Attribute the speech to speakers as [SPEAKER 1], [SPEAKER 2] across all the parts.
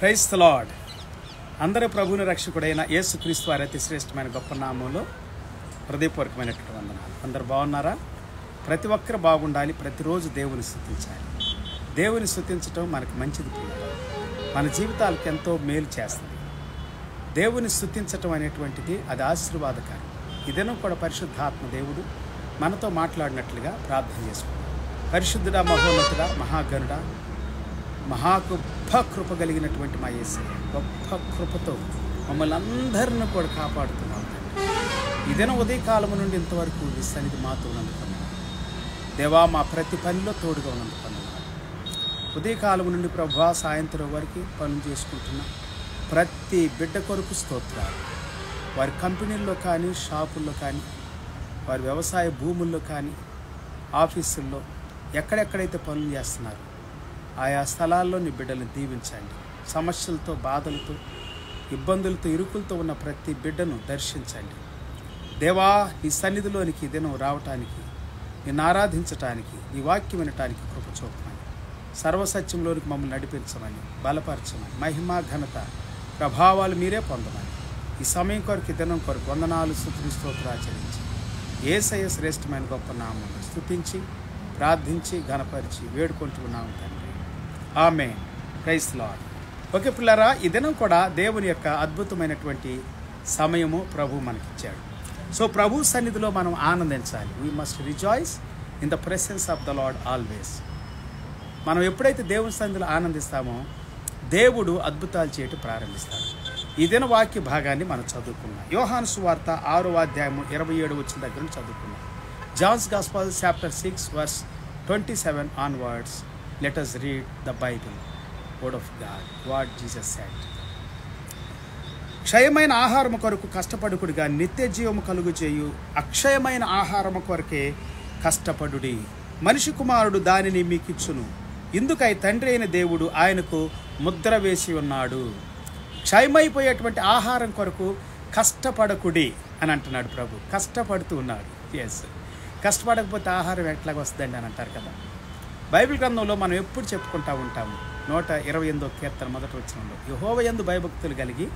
[SPEAKER 1] Praise the lord. అందరి ప్రభువుని రక్షకుడైన యేసుక్రీస్తు వారి అతి శ్రేష్టమైన గొప్ప నామంలో హృదయపూర్వకమైనటువంటి వందనాలు. అందరు బాగున్నారా? ప్రతి ఒక్కరు బాగుండాలి. ప్రతిరోజు దేవుని స్తుతించాలి. దేవుని స్తుతించడం మనకు మంచిది పిల్లలు. మన జీవితాలకు ఎంతో మేలు చేస్తుంది. దేవుని స్తుతించటం అనేటువంటిది అది ఆశీర్వాదకరం. ఇదేనో కూడా పరిశుద్ధాత్మ దేవుడు మనతో మాట్లాడినట్లుగా ప్రార్థన చేసుకుంటాం. పరిశుద్ధుడా, మహోన్నతుడా, మహాగణుడా, గొప్ప కృప కలిగినటువంటి మా యేసయ్య గొప్ప కృపతో మమ్మల్ని అందరిని కూడా కాపాడుతున్నాం. ఇదేనో ఉదయకాలం నుండి ఇంతవరకు ఈ సన్నిధి మాతో ఉన్నందుకున్నాను దేవా. మా ప్రతి పనిలో తోడుగా ఉన్నందుకున్నాను. ఉదయకాలం నుండి ప్రభువా సాయంత్రం వరకు పనులు చేసుకుంటున్న ప్రతి బిడ్డ కొరకు స్తోత్రాలు. వారి కంపెనీల్లో కానీ, షాపుల్లో కానీ, వారి వ్యవసాయ భూముల్లో కానీ, ఆఫీసుల్లో ఎక్కడెక్కడైతే పనులు చేస్తున్నారు ఆయా స్థలాల్లో నీ బిడ్డలను దీవించండి. సమస్యలతో, బాధలతో, ఇబ్బందులతో, ఇరుకులతో ఉన్న ప్రతి బిడ్డను దర్శించండి దేవా. నీ సన్నిధిలోనికి ఈ దినం రావటానికి, నిన్ను ఆరాధించటానికి, నీ వాక్యం వినటానికి కృప చూపమని, సర్వసత్యంలోనికి మమ్మల్ని నడిపించమని, బలపరచమని, మహిమ ఘనత ప్రభావాలు మీరే పొందమని ఈ సమయం కొరకు, ఈ దినం కొరకు వందనాలు స్తుతులు స్తోత్రాలు ఆచరించి యేసయ్య శ్రేష్టమైన గొప్ప నామమును స్తుతించి ప్రార్థించి ఘనపరిచి వేడుకుంటున్నాము తండ్రి. ఆమేన్. Praise the Lord. ఓకే పిల్లరా, ఈ దినం కూడా దేవుని యొక్క అద్భుతమైనటువంటి సమయము ప్రభు మనకిచ్చాడు. సో ప్రభు సన్నిధిలో మనం ఆనందించాలి. We must rejoice in the presence of the Lord always. మనం ఎప్పుడైతే దేవుని సన్నిధిలో ఆనందిస్తామో దేవుడు అద్భుతాలు చేయటం ప్రారంభిస్తాడు. ఈ దిన వాక్య భాగాన్ని మనం చదువుకున్నాం. యోహాను సువార్త 6వ అధ్యాయము 27 వచ్చిన దగ్గర నుంచి చదువుకున్నాం. Johne's gospel chapter 6 verse 27 onwards. Let us read the Bible, word of God, what Jesus said. క్షయమైన ఆహారము కొరకు కష్టపడుకుడిగా నిత్య జీవము కలుగు చేయు అక్షయమైన ఆహారము కొరకే కష్టపడుడి. మనిషి కుమారుడు దానిని మీకిచ్చును. ఇందుకై తండ్రి అయిన దేవుడు ఆయనకు ముద్ర వేసి ఉన్నాడు. క్షయమైపోయేటువంటి ఆహారం కొరకు కష్టపడకుడి అని అంటున్నాడు ప్రభు. కష్టపడుతూ ఉన్నాడు. ఎస్, కష్టపడకపోతే ఆహారం ఎట్లాగ వస్తుందండి అని అంటారు కదా. బైబిల్ గ్రంథంలో మనం ఎప్పుడు చెప్పుకుంటూ ఉంటాము. 128వ కీర్తన మొదటి వచనంలో, యెహోవా యందు భయభక్తులు కలిగి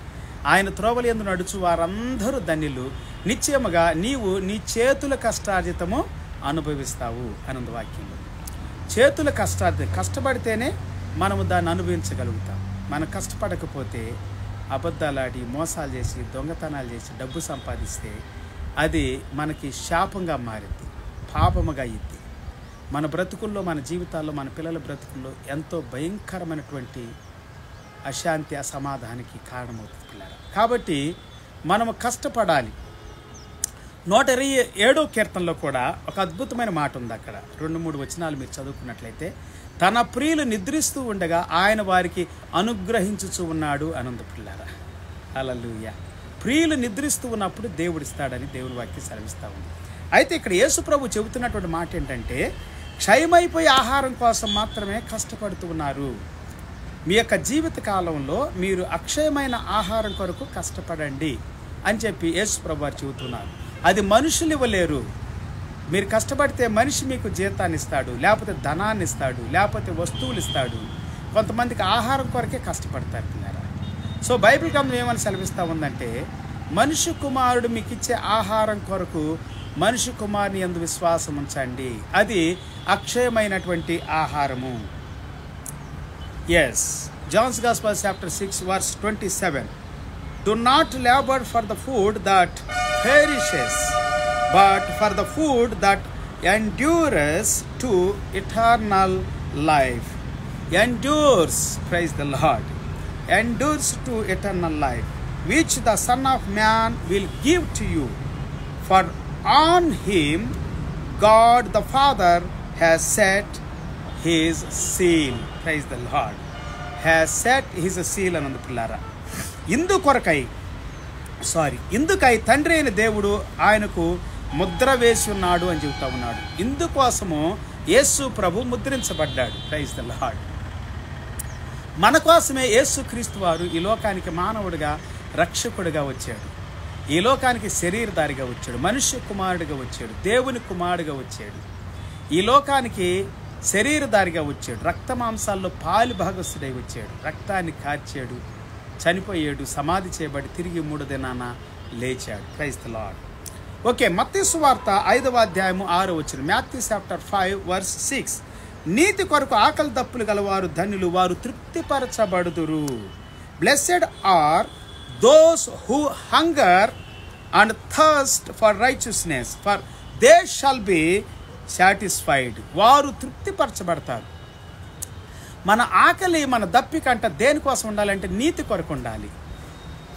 [SPEAKER 1] ఆయన త్రోవల యందు నడుచు వారందరూ ధన్యులు, నిశ్చయముగా నీవు నీ చేతుల కష్టార్జితము అనుభవిస్తావు అనందు వాక్యంలో. చేతుల కష్టార్జితం, కష్టపడితేనే మనము దాన్ని అనుభవించగలుగుతాం. మనం కష్టపడకపోతే అబద్ధాలాడి, మోసాలు చేసి, దొంగతనాలు చేసి డబ్బు సంపాదిస్తే అది మనకి శాపంగా మారింది, పాపముగా అయ్యింది. మన బ్రతుకుల్లో, మన జీవితాల్లో, మన పిల్లల బ్రతుకుల్లో ఎంతో భయంకరమైనటువంటి అశాంతి, అసమాధానానికి కారణమవుతుంది పిల్లలు. కాబట్టి మనము కష్టపడాలి. 127వ కీర్తనలో కూడా ఒక అద్భుతమైన మాట ఉంది. అక్కడ 2-3 వచనాలు మీరు చదువుకున్నట్లయితే, తన ప్రియులు నిద్రిస్తూ ఉండగా ఆయన వారికి అనుగ్రహించుచూ ఉన్నాడు అనందు పిల్లారా. హల్లెలూయా. ప్రియులు నిద్రిస్తూ ఉన్నప్పుడు దేవుడిస్తాడని దేవుని వాక్యం సెలవిస్తూ ఉంది. అయితే ఇక్కడ యేసు ప్రభు చెబుతున్నటువంటి మాట ఏంటంటే, క్షయమైపోయే ఆహారం కోసం మాత్రమే కష్టపడుతూ ఉన్నారు. మీ యొక్క జీవిత కాలంలో మీరు అక్షయమైన ఆహారం కొరకు కష్టపడండి అని చెప్పి యేసు ప్రభు వారు చెబుతున్నారు. అది మనుషులు ఇవ్వలేరు. మీరు కష్టపడితే మనిషి మీకు జీతాన్ని ఇస్తాడు, లేకపోతే ధనాన్ని ఇస్తాడు, లేకపోతే వస్తువులు ఇస్తాడు. కొంతమందికి ఆహారం కొరకే కష్టపడతారు పిల్లరా. సో బైబిల్ గ్రంథం ఏమని సెలవిస్తూ ఉందంటే, మనిషి కుమారుడు మీకు ఇచ్చే ఆహారం కొరకు మనిషి కుమారుని యందు విశ్వాసం ఉంచండి. అది అక్షయమైనటువంటి ఆహారము. Yes, John's gospel chapter 6 verse 27. Do not labor for the food that perishes, but for the food that endures to eternal life. Endures, praise the Lord. Endures to eternal life, which the Son of Man will give to you. For on him God the Father has set his seal. Praise the Lord. Has set his seal అనందు పిల్లారా. ఇందుకై తండ్రి అయిన దేవుడు ఆయనకు ముద్ర వేసి ఉన్నాడు అని చెబుతా ఉన్నాడు. ఇందుకోసము యేసు ప్రభు ముద్రించబడ్డాడు. Praise the Lord. మన కోసమే యేసు క్రీస్తు వారు ఈ లోకానికి మానవుడిగా, రక్షకుడిగా వచ్చాడు. ఈ లోకానికి శరీరధారిగా వచ్చాడు, మనుష్య కుమారుడిగా వచ్చాడు, దేవుని కుమారుడిగా వచ్చాడు. ఈ లోకానికి శరీరధారిగా వచ్చాడు, రక్త మాంసాల్లో పాలు భాగస్థుడై వచ్చాడు, రక్తాన్ని కార్చాడు, చనిపోయాడు, సమాధి చేయబడి తిరిగి 3వ దినాన లేచాడు. Praise the Lord. ఓకే, మత్తయి సువార్త 5వ అధ్యాయము 6వ వచనం. Matthew chapter 5 verse 6. నీతి కొరకు ఆకలి దప్పులు గలవారు ధన్యులు, వారు తృప్తిపరచబడుదురు. Blessed are those who hunger and thirst for righteousness, for they shall be satisfied. వారు తృప్తిపరచబడతారు. మన ఆకలి, మన దప్పికంట దేనికోసం ఉండాలంటే నీతి కొరకు ఉండాలి,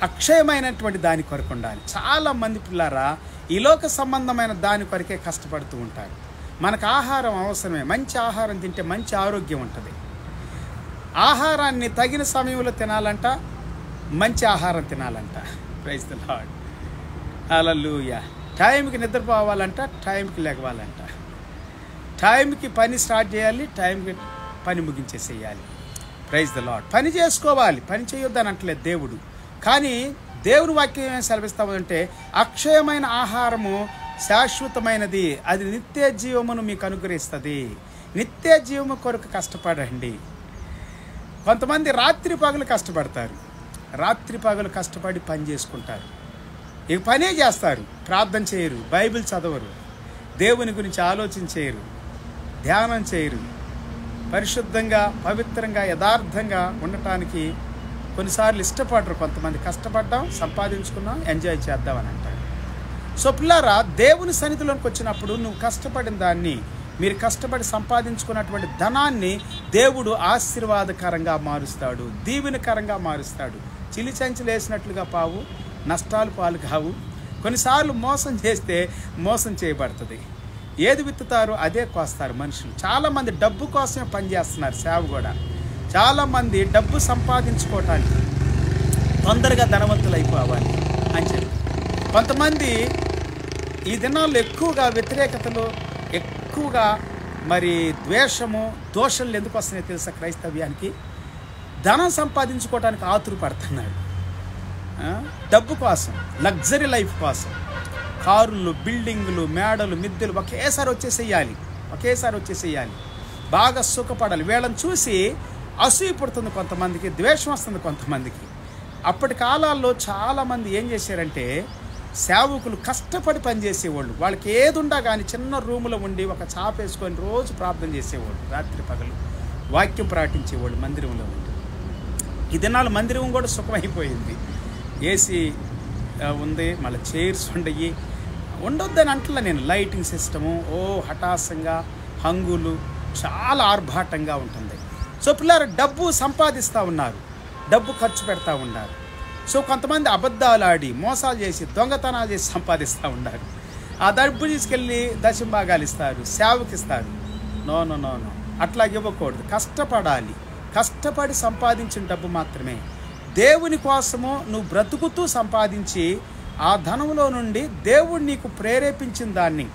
[SPEAKER 1] అక్షయమైనటువంటి దాని కొరకు ఉండాలి. చాలామంది పిల్లారా ఈ లోక సంబంధమైన దాని కొరకే కష్టపడుతూ ఉంటారు. మనకు ఆహారం అవసరమే, మంచి ఆహారం తింటే మంచి ఆరోగ్యం ఉంటుంది. ఆహారాన్ని తగిన సమయంలో తినాలంట, మంచి ఆహారం తినాలంట. Praise the Lord. హల్లెలూయా. టైంకి నిద్రపోవాలంట, టైంకి లెగవాలంట, టైంకి పని స్టార్ట్ చేయాలి, టైంకి పని ముగించేసేయాలి. Praise the lord. పని చేసుకోవాలి, పని చేయొద్దని అంటలేదు దేవుడు. కానీ దేవుని వాక్యం ఏం సెలవిస్తామంటే అక్షయమైన ఆహారము శాశ్వతమైనది, అది నిత్య జీవమును మీకు అనుగ్రహిస్తుంది. నిత్య జీవము కొరకు కష్టపడండి. కొంతమంది రాత్రి పగలు కష్టపడతారు, రాత్రి పగలు కష్టపడి పని చేసుకుంటారు, ఇక పనే చేస్తారు, ప్రార్థన చేయరు, బైబిల్ చదవరు, దేవుని గురించి ఆలోచన చేయరు, ధ్యానం చేయరు. పరిశుద్ధంగా, పవిత్రంగా, యథార్థంగా ఉండటానికి కొన్నిసార్లు ఇష్టపడరు. కొంతమంది కష్టపడ్డాం, సంపాదించుకున్నాం, ఎంజాయ్ చేద్దామని అంటారు. సో పిల్లారా, దేవుని సన్నిధిలోకి వచ్చినప్పుడు నువ్వు కష్టపడిన దాన్ని, మీరు కష్టపడి సంపాదించుకున్నటువంటి ధనాన్ని దేవుడు ఆశీర్వాదకరంగా మారుస్తాడు, దీవెనకరంగా మారుస్తాడు. చిలిచంచులు వేసినట్లుగా పావు, నష్టాలు పాలు కావు. కొన్నిసార్లు మోసం చేస్తే మోసం చేయబడుతుంది. ఏది విత్తుతారో అదే కోస్తారు మనుషులు. చాలామంది డబ్బు కోసమే పనిచేస్తున్నారు. సేవ కూడా చాలామంది డబ్బు సంపాదించుకోవటానికి, తొందరగా ధనవంతులు అయిపోవాలి అని చెప్పి. కొంతమంది ఈ దినాల్లో ఎక్కువగా వ్యతిరేకతలు, ఎక్కువగా మరి ద్వేషము, దోషాలు ఎందుకు వస్తున్నాయో తెలుసా? క్రైస్తవ్యానికి ధనం సంపాదించుకోవడానికి ఆతురు పడుతున్నారు. డబ్బు కోసం, లగ్జరీ లైఫ్ కోసం, కారులు, బిల్డింగులు, మేడలు, మిద్దెలు ఒకేసారి వచ్చేసేయాలి, బాగా సుఖపడాలి. వీళ్ళని చూసి అసూయ పుడుతుంది కొంతమందికి, ద్వేషం వస్తుంది కొంతమందికి. అప్పటి కాలాల్లో చాలామంది ఏం చేశారంటే, సేవకులు కష్టపడి పనిచేసేవాళ్ళు. వాళ్ళకి ఏది ఉండా కానీ చిన్న రూములో ఉండి ఒక చాప వేసుకొని రోజు ప్రార్థన చేసేవాళ్ళు, రాత్రి పగలు వాక్యం ప్రకటించేవాళ్ళు మందిరంలో ఉండి. ఈ దినాలు మందిరం కూడా సుఖమైపోయింది, ఏసీ ఉంది, మళ్ళీ చైర్స్ ఉండొద్దని అంటలే నేను. లైటింగ్ సిస్టము హఠాసంగా, హంగులు, చాలా ఆర్భాటంగా ఉంటుంది. సో పిల్లలు డబ్బు సంపాదిస్తూ ఉన్నారు, డబ్బు ఖర్చు పెడతా ఉన్నారు. సో కొంతమంది అబద్ధాలు ఆడి, మోసాలు చేసి, దొంగతనాలు చేసి సంపాదిస్తూ ఉన్నారు. ఆ డబ్బు తీసుకెళ్ళి దశంభాగాలు ఇస్తారు, సేవకి ఇస్తారు. నో, అట్లా ఇవ్వకూడదు. కష్టపడాలి. కష్టపడి సంపాదించిన డబ్బు మాత్రమే. దేవుని కోసము నువ్వు బ్రతుకుతూ సంపాదించి ఆ ధనంలో నుండి దేవుడు నీకు ప్రేరేపించిన దాన్ని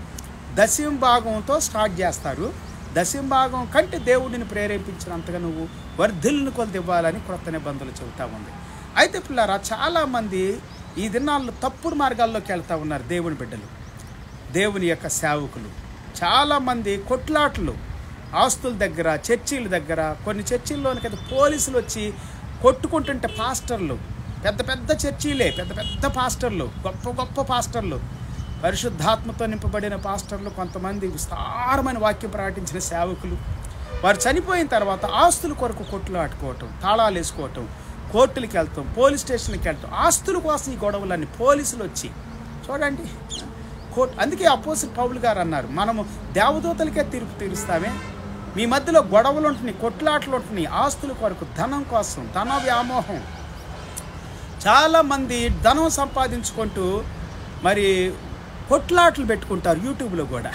[SPEAKER 1] దశంభాగంతో స్టార్ట్ చేస్తారు. దశంభాగం కంటే దేవుడిని ప్రేరేపించినంతగా నువ్వు వర్ధిల్లుని కొలది ఇవ్వాలని క్రొత్త నిబంధనలు చెబుతూ ఉంది. అయితే పిల్లారా, చాలామంది ఈ దినాల్లో తప్పుడు మార్గాల్లోకి వెళ్తూ ఉన్నారు. దేవుని బిడ్డలు, దేవుని యొక్క సేవకులు చాలామంది కొట్లాట్లు, ఆస్తుల దగ్గర, చర్చీల దగ్గర, కొన్ని చర్చీల్లోనికైతే పోలీసులు వచ్చి కొట్టుకుంటుంటే పాస్టర్లు, పెద్ద పెద్ద చర్చీలే, పెద్ద పెద్ద పాస్టర్లు, గొప్ప గొప్ప పాస్టర్లు, పరిశుద్ధాత్మతో నింపబడిన పాస్టర్లు, కొంతమంది విస్తారమైన వాక్యం ప్రకటించిన సేవకులు, వారు చనిపోయిన తర్వాత ఆస్తుల కొరకు కొట్లు ఆడుకోవటం, తాళాలు వేసుకోవటం, కోర్టులకు వెళ్తాం, పోలీస్ స్టేషన్కి వెళ్తాం. ఆస్తుల కోసం ఈ గొడవలన్నీ పోలీసులు వచ్చి చూడండి కోర్టు. అందుకే అపోజిట్ పౌలు గారు అన్నారు, మనము దేవదూతలకే తీర్పు తీరుస్తామే, మీ మధ్యలో గొడవలు ఉంటున్నాయి, కొట్లాటలు ఉంటున్నాయి, ఆస్తుల కొరకు, ధనం కోసం, ధన వ్యామోహం. చాలామంది ధనం సంపాదించుకుంటూ మరి కొట్లాటలు పెట్టుకుంటారు యూట్యూబ్లో కూడా,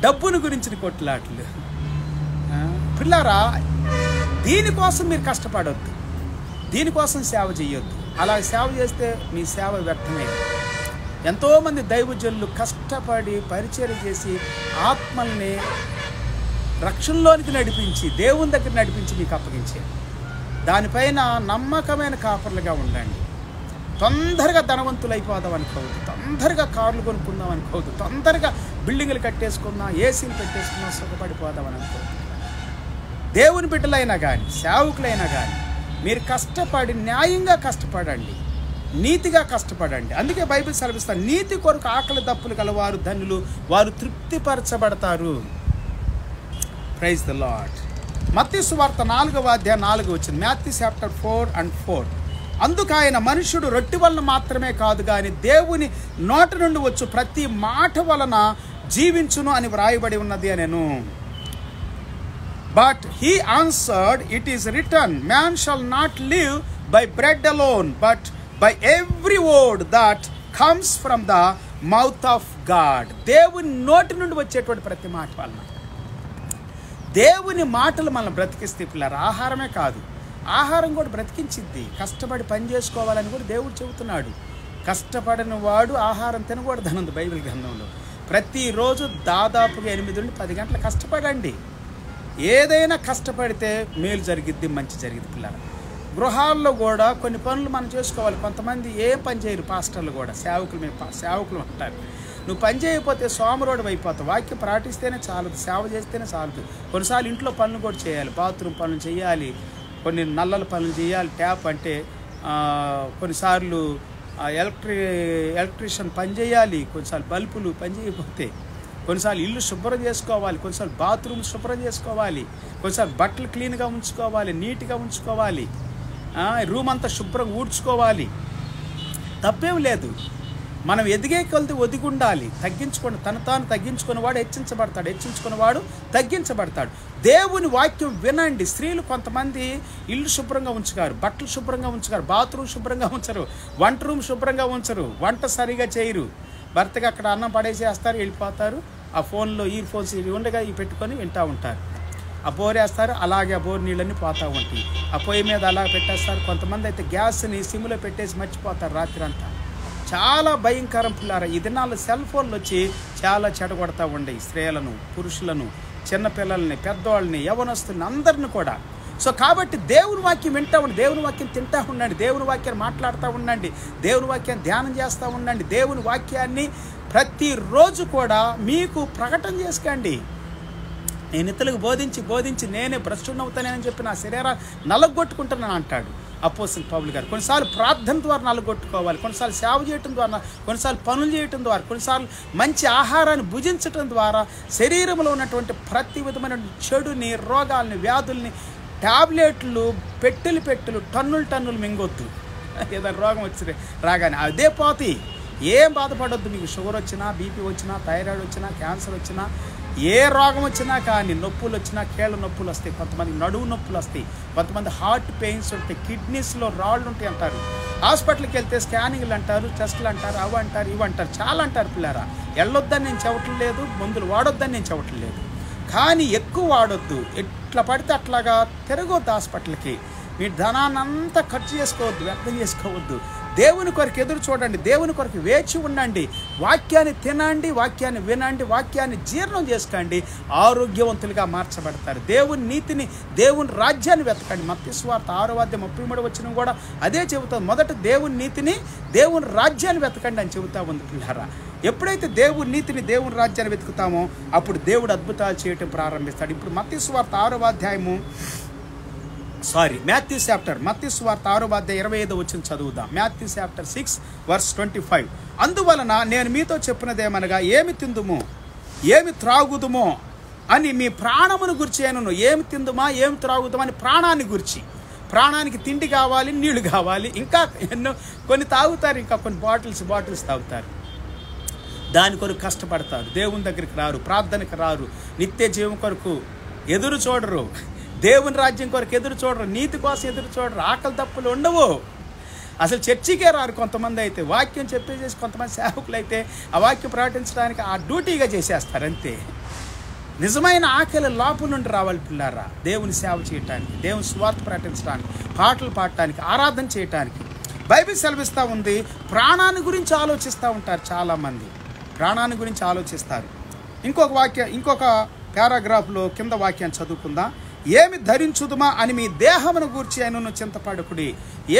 [SPEAKER 1] డబ్బుని గురించిన కొట్లాటలు. పిల్లారా, దీనికోసం మీరు కష్టపడొద్దు, దీనికోసం సేవ చేయొద్దు. అలా సేవ చేస్తే మీ సేవ వ్యర్థమే. ఎంతోమంది దైవజనులు కష్టపడి పరిచర్య చేసి ఆత్మల్ని రక్షణలోనికి నడిపించి, దేవుని దగ్గర నడిపించి మీకు అప్పగించారు. దానిపైన నమ్మకమైన కాపర్లుగా ఉండండి. తొందరగా ధనవంతులు అయిపోదాం అనుకోవద్దు, తొందరగా కార్లు కొనుక్కుందాం అనుకోవద్దు, తొందరగా బిల్డింగులు కట్టేసుకుందాం, ఏసీలు పెట్టేసుకుందాం, సుఖపడిపోదాం అని అనుకోవద్దు. దేవుని బిడ్డలైనా కానీ సేవకులైనా కానీ మీరు కష్టపడి న్యాయంగా కష్టపడండి, నీతిగా కష్టపడండి. అందుకే బైబిల్ సెలవిస్తారు, నీతి కొరకు ఆకలి దప్పులు గలవారు ధన్యులు, వారు తృప్తిపరచబడతారు. Praise the lord. మత్తయి సువార్త 4వ అధ్యాయం 4 మాథ్యూ చాప్టర్ 4:4. అందుకు ఆయన మనుషుడు రొట్టె వలన మాత్రమే కాదు కానీ దేవుని నోటి నుండి వచ్చు ప్రతి మాట వలన జీవించును అని వ్రాయబడి ఉన్నది అనేను. But he answered, it is written, man shall not live by bread alone, but by every word that comes from the mouth of God. దేవుని నోటి నుండి వచ్చేటువంటి ప్రతి మాట వలన, దేవుని మాటలు మనం బ్రతికిస్తే పిల్లలు, ఆహారమే కాదు, ఆహారం కూడా బ్రతికించిద్ది. కష్టపడి పని చేసుకోవాలని కూడా దేవుడు చెబుతున్నాడు. కష్టపడిన వాడు ఆహారం తినకూడదు అన్నది బైబిల్ గ్రంథంలో. ప్రతిరోజు దాదాపుగా 8 నుండి 10 గంటలు కష్టపడండి. ఏదైనా కష్టపడితే మేలు జరిగిద్ది, మంచి జరిగిద్ది పిల్లలు. గృహాల్లో కూడా కొన్ని పనులు మనం చేసుకోవాలి. కొంతమంది ఏం పని చేయరు, పాస్టర్లు కూడా, సేవకులు అంటారు. నువ్వు పని చేయకపోతే సోమరోడు అయిపోతావు. వాక్యం పాటిస్తేనే చాలదు, సేవ చేస్తేనే చాలదు. కొన్నిసార్లు ఇంట్లో పనులు కూడా చేయాలి, బాత్రూమ్ పనులు చేయాలి, కొన్ని నల్లల పనులు చేయాలి. ట్యాప్ అంటే కొన్నిసార్లు ఎలక్ట్రీషియన్ పని చేయాలి, కొన్నిసార్లు బల్బులు పని చేయకపోతే, కొన్నిసార్లు ఇల్లు శుభ్రం చేసుకోవాలి, కొన్నిసార్లు బాత్రూమ్ శుభ్రం చేసుకోవాలి, కొన్నిసార్లు బట్టలు క్లీన్గా ఉంచుకోవాలి, నీట్గా ఉంచుకోవాలి, రూమ్ అంతా శుభ్రంగా ఊడ్చుకోవాలి. తప్పేం లేదు. మనం ఎదిగే కొలది ఒదిగి ఉండాలి. తగ్గించుకొని తాను తగ్గించుకున్నవాడు హెచ్చించబడతాడు, హెచ్చించుకున్నవాడు తగ్గించబడతాడు. దేవుని వాక్యం వినండి. స్త్రీలు కొంతమంది ఇల్లు శుభ్రంగా ఉంచుతారు, బట్టలు శుభ్రంగా ఉంచుతారు, బాత్రూమ్ శుభ్రంగా ఉంచరు, వంట రూమ్ శుభ్రంగా ఉంచరు, వంట సరిగా చేయరు. భర్తగా అక్కడ అన్నం పడేసేస్తారు, వెళ్ళిపోతారు. ఆ ఫోన్లో ఇయర్ ఫోన్స్ ఉండగా ఇవి పెట్టుకొని వింటూ ఉంటారు. ఆ బోరేస్తారు, అలాగే ఆ బోర్ నీళ్ళన్నీ పోతూ ఉంటాయి. ఆ పొయ్యి మీద అలా పెట్టేస్తారు. కొంతమంది అయితే గ్యాస్ని సిమ్లో పెట్టేసి మర్చిపోతారు రాత్రి అంతా. చాలా భయంకరం పిల్లారా. ఈ దినాల్లో సెల్ ఫోన్లు వచ్చి చాలా చెడగొడతా ఉండే స్త్రీలను, పురుషులను, చిన్నపిల్లల్ని, పెద్దవాళ్ళని, యవనస్తుల్ని, అందరిని కూడా. సో కాబట్టి దేవుని వాక్యం వింటూ ఉండండి, దేవుని వాక్యం తింటూ ఉండండి, దేవుని వాక్యాన్ని మాట్లాడుతూ ఉండండి, దేవుని వాక్యాన్ని ధ్యానం చేస్తూ ఉండండి. దేవుని వాక్యాన్ని ప్రతిరోజు కూడా మీకు ప్రకటన చేసుకోండి. నేను ఇతరులకు బోధించి నేనే భ్రష్టునవుతానని చెప్పి నా శరీరాన్ని నలగొట్టుకుంటున్నాను అంటాడు అపోస్తలుడు పౌలు గారు. కొన్నిసార్లు ప్రార్థన ద్వారా నలగొట్టుకోవాలి, కొన్నిసార్లు సేవ చేయటం ద్వారా, కొన్నిసార్లు పనులు చేయటం ద్వారా, కొన్నిసార్లు మంచి ఆహారాన్ని భుజించటం ద్వారా శరీరంలో ఉన్నటువంటి ప్రతి విధమైన చెడుని, రోగాల్ని, వ్యాధుల్ని, ట్యాబ్లెట్లు, పెట్టెలు టన్నులు మింగొద్దు. ఏదైనా రోగం వచ్చి రాగానే అదే పోతాయి. ఏం బాధపడొద్దు. మీకు షుగర్ వచ్చినా, బీపీ వచ్చినా, థైరాయిడ్ వచ్చినా, క్యాన్సర్ వచ్చినా, ఏ రోగం వచ్చినా కానీ, నొప్పులు వచ్చినా, కీళ్ళ నొప్పులు వస్తాయి, కొంతమంది నడువు నొప్పులు వస్తాయి, కొంతమంది హార్ట్ పెయిన్స్ ఉంటాయి, కిడ్నీస్లో రాళ్ళు ఉంటాయి అంటారు. హాస్పిటల్కి వెళ్తే స్కానింగ్లు అంటారు, టెస్టులు అంటారు, అవి అంటారు, ఇవి అంటారు, చాలా అంటారు పిల్లారా. వెళ్ళొద్దని నేను చెప్పటం లేదు, మందులు వాడొద్దని నేను చెప్పటం లేదు, కానీ ఎక్కువ వాడొద్దు. ఎట్లా పడితే అట్లాగా తిరగొద్దు హాస్పిటల్కి. మీ ధనాన్ని అంతా ఖర్చు చేసుకోవద్దు, వ్యర్థం చేసుకోవద్దు. దేవుని కొరకు ఎదురు చూడండి, దేవుని కొరకు వేచి ఉండండి, వాక్యాన్ని తినండి, వాక్యాన్ని వినండి, వాక్యాన్ని జీర్ణం చేసుకోండి, ఆరోగ్యవంతులుగా మార్చబడతారు. దేవుని నీతిని, దేవుని రాజ్యాన్ని వెతకండి. మత్తయి సువార్త 6:33 కూడా అదే చెబుతుంది. మొదట దేవుని నీతిని, దేవుని రాజ్యాన్ని వెతకండి అని చెబుతా ఉంది పిల్లారా. ఎప్పుడైతే దేవుని నీతిని, దేవుని రాజ్యాన్ని వెతుకుతామో అప్పుడు దేవుడు అద్భుతాలు చేయటం ప్రారంభిస్తాడు. ఇప్పుడు మత్తయి సువార్త 6వ చాప్టర్ మత్తయి సువార్త 6:25 చదువుదాం. Matthew chapter 6:25. అందువలన నేను మీతో చెప్పినదేమనగా, ఏమి తిందుమో ఏమి త్రాగుదుమో అని మీ ప్రాణమును గురించి ఏను. ఏమి తిందుమా ఏమి త్రాగుదామని ప్రాణాన్ని గురించి. ప్రాణానికి తిండి కావాలి, నీళ్లు కావాలి, ఇంకా ఎన్నో కొన్ని తాగుతారు, ఇంకా కొన్ని బాటిల్స్ తాగుతారు. దాని కొరకు కష్టపడతారు, దేవుని దగ్గరికి రారు, ప్రార్థనకు రారు, నిత్య జీవం కొరకు ఎదురు చూడరు, దేవుని రాజ్యం కొరకు ఎదురు చూడరు, నీతి కోసం ఎదురు చూడరు, ఆకలి తప్పులు ఉండవు, అసలు చర్చికే రారు. కొంతమంది అయితే వాక్యం చెప్పేసేసి, కొంతమంది సేవకులు అయితే ఆ వాక్యం ప్రకటించడానికి ఆ డ్యూటీగా చేసేస్తారు అంతే. నిజమైన ఆకలి లోపల నుండి రావాలి పిల్లారా, దేవుని సేవ చేయటానికి, దేవుని సువార్త ప్రకటించడానికి, పాటలు పాడటానికి, ఆరాధన చేయటానికి. బైబిల్ సెలవిస్తూ ఉంది, ప్రాణాన్ని గురించి ఆలోచిస్తూ ఉంటారు చాలామంది, ప్రాణాన్ని గురించి ఆలోచిస్తారు. ఇంకొక పారాగ్రాఫ్లో కింద వాక్యాన్ని చదువుకుందాం. ఏమి ధరించుదుమా అని మీ దేహమును గూర్చి అయినను చింతపడకుడి.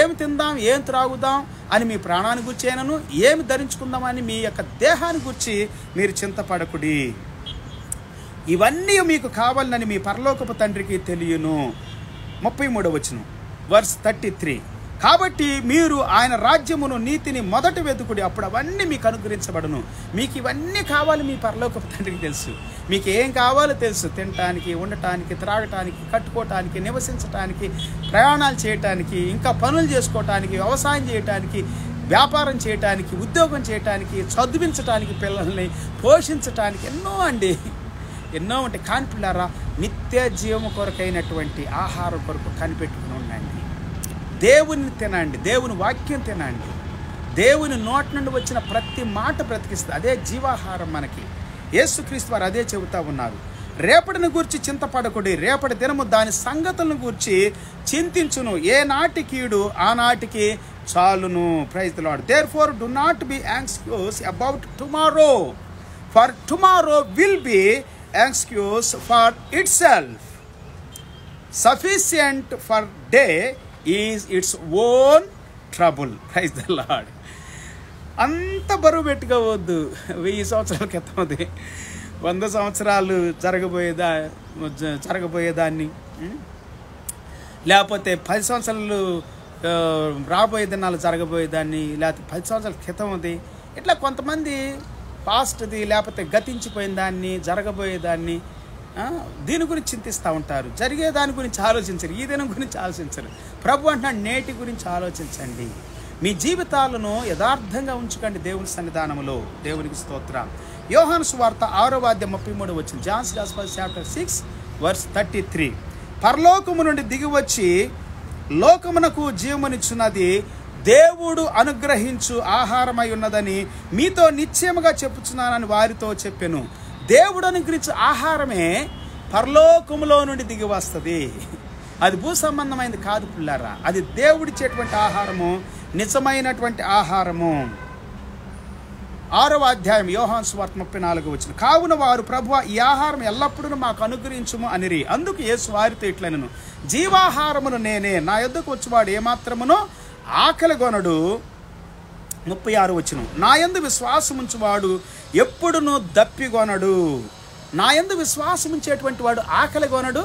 [SPEAKER 1] ఏమి తిందాం, ఏం త్రాగుదాం అని మీ ప్రాణాన్ని గూర్చి అయినను, ఏమి ధరించుకుందాం అని మీ యొక్క దేహాన్ని గూర్చి మీరు చింతపడకుడి. ఇవన్నీ మీకు కావాలని మీ పరలోకపు తండ్రికి తెలియను. 33వ వచనం, వర్స్ 33. కాబట్టి మీరు ఆయన రాజ్యమును నీతిని మొదట వెతుకుడి, అప్పుడు అవన్నీ మీకు అనుగ్రహించబడును. మీకు ఇవన్నీ కావాలి, మీ పరలోకపు తండ్రికి తెలుసు. మీకు ఏం కావాలో తెలుసు. తినటానికి, ఉండటానికి, త్రాగటానికి, కట్టుకోవటానికి, నివసించటానికి, ప్రయాణాలు చేయటానికి, ఇంకా పనులు చేసుకోవటానికి, వ్యవసాయం చేయటానికి, వ్యాపారం చేయటానికి, ఉద్యోగం చేయటానికి, చదివించటానికి, పిల్లల్ని పోషించటానికి ఎన్నో ఉంటాయి. కాని పిల్లారా, నిత్య జీవము కొరకైనటువంటి ఆహారం కొరకు కనిపెట్టుకుని ఉండండి. దేవుని తినండి, దేవుని వాక్యం తినండి. దేవుని నోటి నుండి వచ్చిన ప్రతి మాట బ్రతికిస్తుంది. అదే జీవాహారం మనకి. యేసుక్రీస్తు వారు అదే చెబుతా ఉన్నారు. రేపటిని గూర్చి చింతపడకుడి, రేపటి దినము దాని సంగతులను గూర్చి చింతించును. ఏ నాటి కీడు ఆ నాటికి చాలును. Praise the lord. Therefore do not be anxious about tomorrow, for tomorrow will be anxious for itself. Sufficient for day is its own trouble. Praise the Lord. అంత బరువు పెట్టుకోవద్దు. 1000 సంవత్సరాల క్రితం అది 100 సంవత్సరాలు జరగబోయేదాన్ని, లేకపోతే 10 సంవత్సరాలు రాబోయే దినాలు జరగబోయేదాన్ని, లేకపోతే 10 సంవత్సరాల క్రితం అది. ఇట్లా కొంతమంది పాస్ట్ది లేకపోతే గతించిపోయిన దాన్ని, జరగబోయేదాన్ని, దీని గురించి చింతిస్తూ ఉంటారు. జరిగే దాని గురించి ఆలోచించరు, ఈ దినం గురించి ఆలోచించరు. ప్రభు అంటున్నాడు, నేటి గురించి ఆలోచించండి. మీ జీవితాలను యథార్థంగా ఉంచుకోండి దేవుని సన్నిధానంలో. దేవునికి స్తోత్రం. యోహాను సువార్త 6వ అధ్యాయం 33 వచ్చింది. John's gospel chapter 6 verse 33. పరలోకము నుండి దిగి వచ్చి లోకమునకు జీవమునిచ్చున్నది దేవుడు అనుగ్రహించు ఆహారమై ఉన్నదని మీతో నిశ్చయముగా చెప్పుచున్నానని వారితో చెప్పెను. దేవుడు అనుగ్రహించు ఆహారమే పరలోకములో నుండి దిగి వస్తుంది. అది భూ సంబంధమైనది కాదు పిల్లారా. అది దేవుడిచ్చేటువంటి ఆహారము, నిజమైనటువంటి ఆహారము. 6వ అధ్యాయం యోహాను సువార్త 34 వచ్చిన. కావున వారు, ప్రభువా, ఈ ఆహారం ఎల్లప్పుడూ మాకు అనుగ్రహించుము అనిరి. అందుకు యేసు వారితో ఇట్లనెను, జీవాహారమును నేనే. నా యొద్దకు వచ్చేవాడు ఏమాత్రమునో ఆకలి గొనడు. 36 వచ్చిన. నా యందు విశ్వాసం ఉంచువాడు ఎప్పుడునూ దప్పిగొనడు. నా యందు విశ్వాసం ఉంచేటువంటి వాడు ఆకలి గొనడు,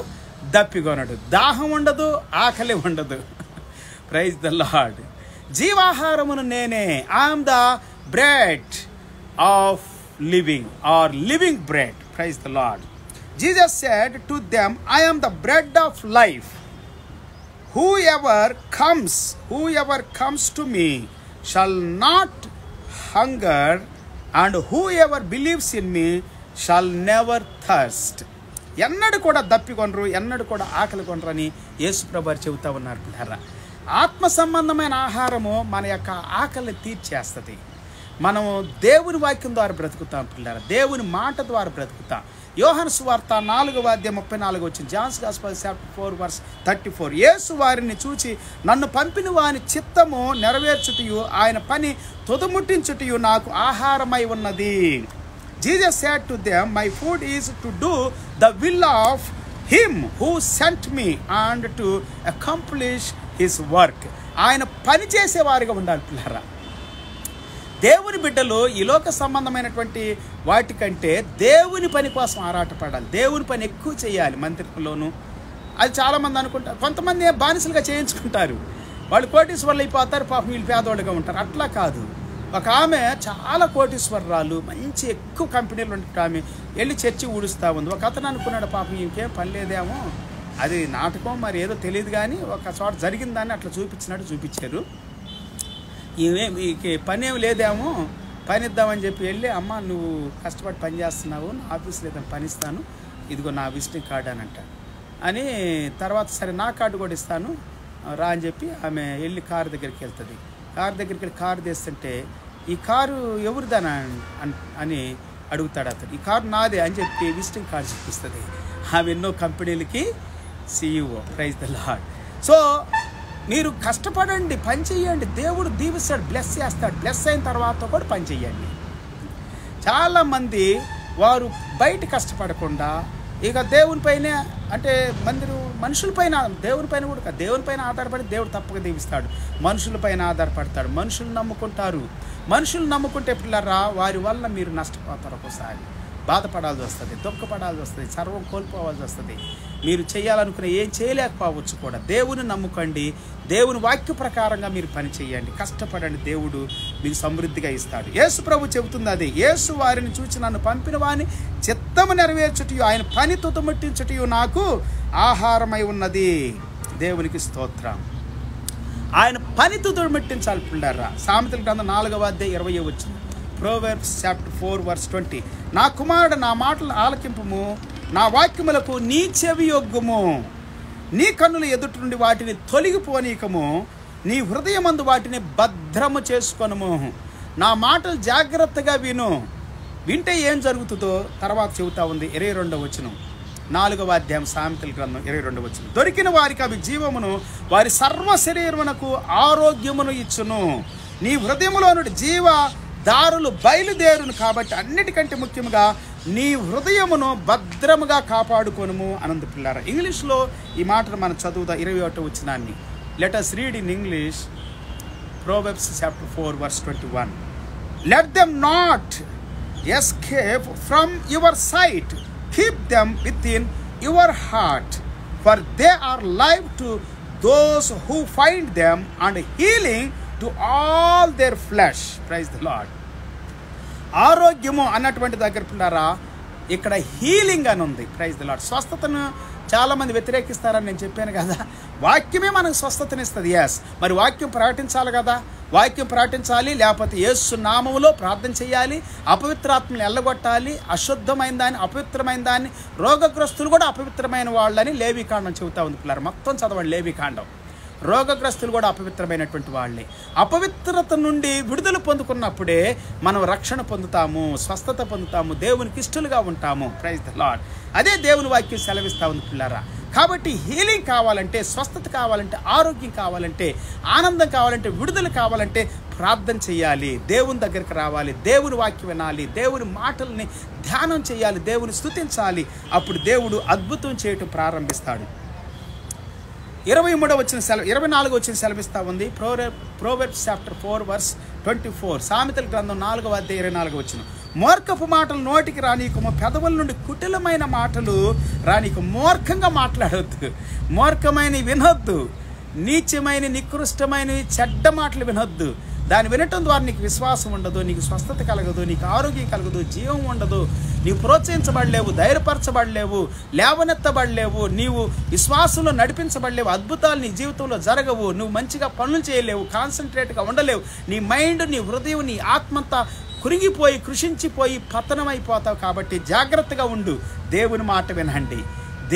[SPEAKER 1] దప్పిగొనడు. దాహం ఉండదు, ఆకలి ఉండదు. Praise the Lord. జీవాహారమును నేనే. I'm the bread of living or living bread. Praise the Lord. Jesus said to them, I am the bread of life. Whoever comes to me shall not hunger, and whoever believes in me shall never thirst. ఎన్నడూ కూడా దప్పికొనరు, ఎన్నడూ కూడా ఆకలి కొనరు అని యేసు ప్రభువు చెబుతా ఉన్నారు పిల్లరా. ఆత్మ సంబంధమైన ఆహారము మన యొక్క ఆకలిని తీర్చేస్తుంది. మనము దేవుని వాక్యం ద్వారా బ్రతుకుతాం పిల్లరా, దేవుని మాట ద్వారా బ్రతుకుతాం. యోహాను సువార్త 4వ అధ్యాయం 34 వచ్చింది. John's gospel chapter 4 verse 34. Yesu వారిని చూచి, నన్ను పంపిన వాని చిత్తము నెరవేర్చుటయు ఆయన పని తుదముట్టించుటయు నాకు ఆహారమై ఉన్నది. Jesus said to them, my food is to do the will of him who sent me and to accomplish his work. ఆయన పని చేసేవారిగా ఉండాలి పిల్లరా. దేవుని బిడ్డలు ఈ లోక సంబంధమైనటువంటి వాటికంటే దేవుని పని కోసం ఆరాటపడాలి. దేవుని పని ఎక్కువ చేయాలి మందిరంలోనూ. అది చాలామంది అనుకుంటారు. కొంతమంది బానిసలుగా చేయించుకుంటారు. వాళ్ళు కోటీశ్వర్లు అయిపోతారు, పాపం వీళ్ళు పేదవాళ్ళుగా ఉంటారు. అట్లా కాదు. ఒక ఆమె చాలా కోటీశ్వరరాలు, మంచి ఎక్కువ కంపెనీలు ఉంటే ఆమె వెళ్ళి చర్చి ఊడుస్తూ ఉంది. ఒక అతను అనుకున్నాడు, పాపం ఇంకేం పని లేదేమో, అది నాటకం మరి ఏదో తెలియదు కానీ ఒక చోట జరిగిందని అట్లా చూపించారు. మీకు పని ఏమి లేదేమో, పని ఇద్దామని చెప్పి వెళ్ళి, అమ్మ నువ్వు కష్టపడి పని చేస్తున్నావు, నా ఆఫీస్లో ఏదైనా పని ఇస్తాను, ఇదిగో నా విజిటింగ్ కార్డు అని అంట అని. తర్వాత సరే నా కార్డు కూడా ఇస్తాను రా అని చెప్పి ఆమె వెళ్ళి కారు దగ్గరికి వెళ్తుంది. కారు దగ్గరికి వెళ్ళి కారు తీస్తుంటే, ఈ కారు ఎవరిదని అని అడుగుతాడు అతను. ఈ కారు నాదే అని చెప్పి విజిటింగ్ కార్డు చూపిస్తుంది. ఆమె ఎన్నో కంపెనీలకి CEO. Praise the lord. So మీరు కష్టపడండి, పని చెయ్యండి, దేవుడు దీవిస్తాడు, బ్లెస్ చేస్తాడు. బ్లెస్ అయిన తర్వాత కూడా పని చెయ్యండి. చాలామంది వారు బయట కష్టపడకుండా ఇక దేవునిపైనే అంటే మనుషులపైన దేవునిపైన కూడా కాదు, దేవునిపైన ఆధారపడి దేవుడు తప్పక దీవిస్తాడు. మనుషులపైన ఆధారపడతాడు. మనుషులు నమ్ముకుంటారు. మనుషులు నమ్ముకుంటే పిల్లరా వారి వల్ల మీరు నష్టపోతారు. ఒకసారి బాధపడాల్సి వస్తుంది, దుఃఖపడాల్సి వస్తుంది, సర్వం కోల్పోవాల్సి వస్తుంది. మీరు చేయాలనుకునే ఏం చేయలేకపోవచ్చు కూడా. దేవుని నమ్ముకోండి, దేవుని వాక్య ప్రకారంగా మీరు పని చేయండి, కష్టపడండి, దేవుడు మీకు సమృద్ధిగా ఇస్తాడు. యేసు ప్రభు చెబుతుంది అది. యేసు వారిని చూచి నన్ను పంపిన వాని చిత్తము నెరవేర్చుటయు ఆయన పని తుదముట్టించుటయు నాకు ఆహారమై ఉన్నది. దేవునికి స్తోత్రం. ఆయన పని తుదముట్టించాలి పిల్లరా. సామెతల గ్రంథం 4వ అధ్యాయం 20వ వచనం, Proverbs chapter 4 verse 20. నా కుమారుడు నా మాటలు ఆలకింపుము, నా వాక్యములకు నీ చెవి యొగ్గుము. నీ కన్నుల ఎదుటి నుండి వాటిని తొలగిపోనీకము, నీ హృదయమందు వాటిని భద్రము చేసుకొనుము. నా మాటలు జాగ్రత్తగా విను. వింటే ఏం జరుగుతుందో తర్వాత చెబుతా ఉంది 22వ వచనం, 4వ అధ్యాయం సామెతల గ్రంథం 22వ వచనం. దొరికిన వారికి అవి జీవమును, వారి సర్వ శరీరమునకు ఆరోగ్యమును ఇచ్చును. నీ హృదయములో నుండి జీవ దారులు బయలుదేరును. కాబట్టి అన్నిటికంటే ముఖ్యంగా నీ హృదయమును భద్రముగా కాపాడుకొనుము అనంత పిల్లారా. ఇంగ్లీష్లో ఈ మాటను మనం చదువుదా 21వ వచనాన్ని. Let us read in English Proverbs chapter 4 verse 21. Let them not escape from your sight, keep them within your heart, for they are life to those who find them and healing to all their flesh. Praise the Lord. ఆరోగ్యము అన్నటువంటి దగ్గర పిల్లారా ఇక్కడ healing అని ఉంది. Praise the lord. స్వస్థతను చాలామంది వ్యతిరేకిస్తారని నేను చెప్పాను కదా. వాక్యమే మనకు స్వస్థతనిస్తుంది. ఎస్, మరి వాక్యం ప్రకటించాలి కదా. వాక్యం ప్రకటించాలి, లేకపోతే యేసు నామములో ప్రార్థన చేయాలి, అపవిత్రాత్మని ఎల్లగొట్టాలి, అశుద్ధమైన దాన్ని, అపవిత్రమైన దాన్ని, రోగగ్రస్తులు కూడా అపవిత్రమైన వాళ్ళని లేవీకాండం చెబుతా ఉంది పిల్లలు. మొత్తం చదవండి లేవీకాండం. రోగగ్రస్తులు కూడా అపవిత్రమైనటువంటి వాళ్ళే. అపవిత్రత నుండి విడుదల పొందుకున్నప్పుడే మనం రక్షణ పొందుతాము, స్వస్థత పొందుతాము, దేవునికి ఇష్టలుగా ఉంటాము. Praise the lord. అదే దేవుని వాక్యం సెలవిస్తూ ఉంది పిల్లరా. కాబట్టి హీలింగ్ కావాలంటే, స్వస్థత కావాలంటే, ఆరోగ్యం కావాలంటే, ఆనందం కావాలంటే, విడుదల కావాలంటే ప్రార్థన చేయాలి, దేవుని దగ్గరికి రావాలి, దేవుని వాక్యం వినాలి, దేవుని మాటల్ని ధ్యానం చేయాలి, దేవుని స్తుతించాలి. అప్పుడు దేవుడు అద్భుతం చేయటం ప్రారంభిస్తాడు. 23వ వచనం 24వ వచనం సెలవిస్తూ ఉంది. Proverbs chapter 4 verse 24. సామెతల గ్రంథం 4వ అధ్యాయం 24వ వచనం. మూర్ఖపు మాటలు నోటికి రానీకము, పెదవుల నుండి కుటిలమైన మాటలు రానీకు. మూర్ఖంగా మాట్లాడవద్దు, మూర్ఖమైన వినొద్దు, నీచమైన నికృష్టమైన చెడ్డ మాటలు వినొద్దు. దాన్ని వినటం ద్వారా నీకు విశ్వాసం ఉండదు, నీకు స్వస్థత కలగదు, నీకు ఆరోగ్యం కలగదు, జీవం ఉండదు, నీవు ప్రోత్సహించబడలేవు, ధైర్యపరచబడలేవు, లేవనెత్తబడలేవు, నీవు విశ్వాసంలో నడిపించబడలేవు, అద్భుతాలు నీ జీవితంలో జరగవు, నువ్వు మంచిగా పనులు చేయలేవు, కాన్సన్ట్రేట్గా ఉండలేవు, నీ మైండ్, నీ హృదయం, నీ ఆత్మంతా కురిగిపోయి కృషించిపోయి పతనమైపోతావు. కాబట్టి జాగ్రత్తగా ఉండు, దేవుని మాట వినండి,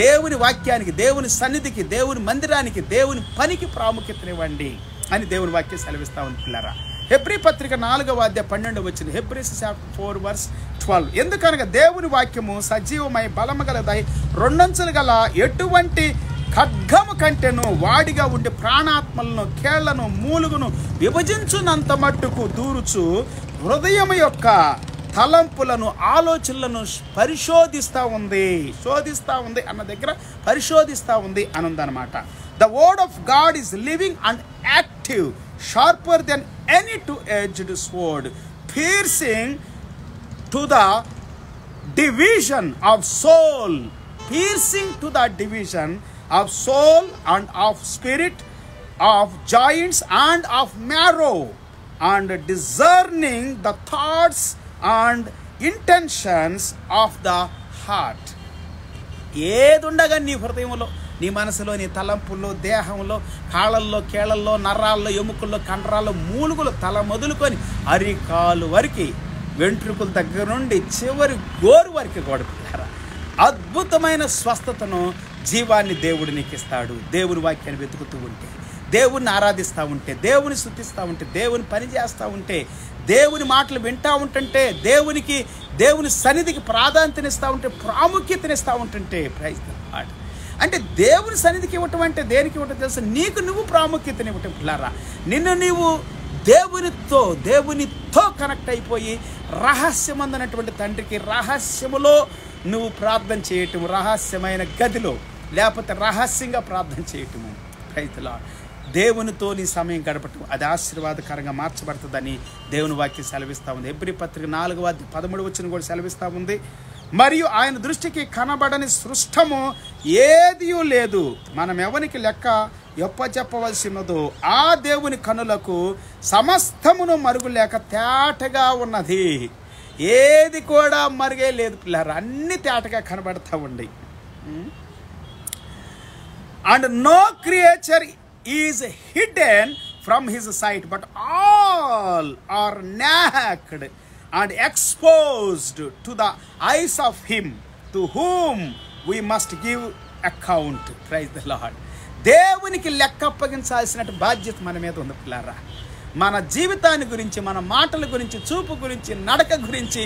[SPEAKER 1] దేవుని వాక్యానికి, దేవుని సన్నిధికి, దేవుని మందిరానికి, దేవుని పనికి ప్రాముఖ్యతనివ్వండి అని దేవుని వాక్యం సెలవిస్తా ఉంది పిల్లరా. హెబ్రీ పత్రిక 4వ అధ్యాయం 12వ వచనం, Hebrews chapter 4 verse 12. ఎందుకనగా దేవుని వాక్యము సజీవమై బలము గలదై రెండంచులు గల ఎటువంటి ఖడ్గము కంటేను వాడిగా ఉండి ప్రాణాత్మలను, కేళ్లను, మూలుగును విభజించునంత మట్టుకు దూరుచు హృదయం యొక్క తలంపులను, ఆలోచనలను పరిశోధిస్తూ ఉంది. శోధిస్తూ ఉంది అన్న దగ్గర పరిశోధిస్తూ ఉంది అని ఉందన్నమాట. The word of God is living and active, sharper than any two-edged sword, piercing to the division of soul, piercing to the division of soul and of spirit, of joints and of marrow, and discerning the thoughts and intentions of the heart. ఏదుండగా నీ హృదయంలో, నీ మనసులో, నీ తలంపుల్లో, దేహంలో, కాళ్ళల్లో, కేళల్లో, నరాల్లో, ఎముకల్లో, కండరాల్లో, మూలుగులు తల మొదలుకొని అరికాలు వరకు, వెంట్రుకల దగ్గర నుండి చివరి గోరు వరకు గొడతారా అద్భుతమైన స్వస్థతను, జీవాన్ని దేవుడు నీకు ఇస్తాడు. దేవుని వాక్యాన్ని వెతుకుతూ ఉంటే, దేవుని ఆరాధిస్తూ ఉంటే, దేవుని స్తుతిస్తూ ఉంటే, దేవుని పని చేస్తూ ఉంటే, దేవుని మాటలు వింటూ ఉంటుంటే, దేవుని సన్నిధికి ప్రాధాన్యతనిస్తూ ఉంటే, ప్రాముఖ్యతనిస్తూ ఉంటుంటే, ప్రైజ్ ది లార్డ్. అంటే దేవుని సన్నిధికి ఇవ్వటం అంటే దేనికి ఇవ్వటం తెలుసు? నీకు నువ్వు ప్రాముఖ్యతని ఇవ్వటం పిల్లారా. నిన్ను నీవు దేవునితో కనెక్ట్ అయిపోయి రహస్యమందనటువంటి తండ్రికి, రహస్యములో నువ్వు ప్రార్థన చేయటం, రహస్యమైన గదిలో లేకపోతే రహస్యంగా ప్రార్థన చేయటము. Praise the lord. దేవునితో నీ సమయం గడపటం అది ఆశీర్వాదకరంగా మార్చబడుతుందని దేవుని వాక్యం సెలవిస్తూ ఉంది. హెబ్రీ పత్రిక 4:13 కూడా సెలవిస్తూ ఉంది. మరియు ఆయన దృష్టికి కనబడని సృష్టము ఏదియూ లేదు, మనం ఎవరికి లెక్క చెప్పవలసినదో ఆ దేవుని కనులకు సమస్తమును మరుగులేక తేటగా ఉన్నది. ఏది కూడా మరుగే లేదు పిల్లరా, అన్ని తేటగా కనబడతా ఉండి. And no creature is hidden from his sight but all are naked and exposed to the eyes of him to whom we must give account. Praise the Lord. దేవునికి లెక్క అప్పగించాల్సిన బాధ్యత మన మీద ఉంది పిల్లారా. మన జీవితాన్ని గురించి, మన మాటల గురించి, చూపు గురించి, నడక గురించి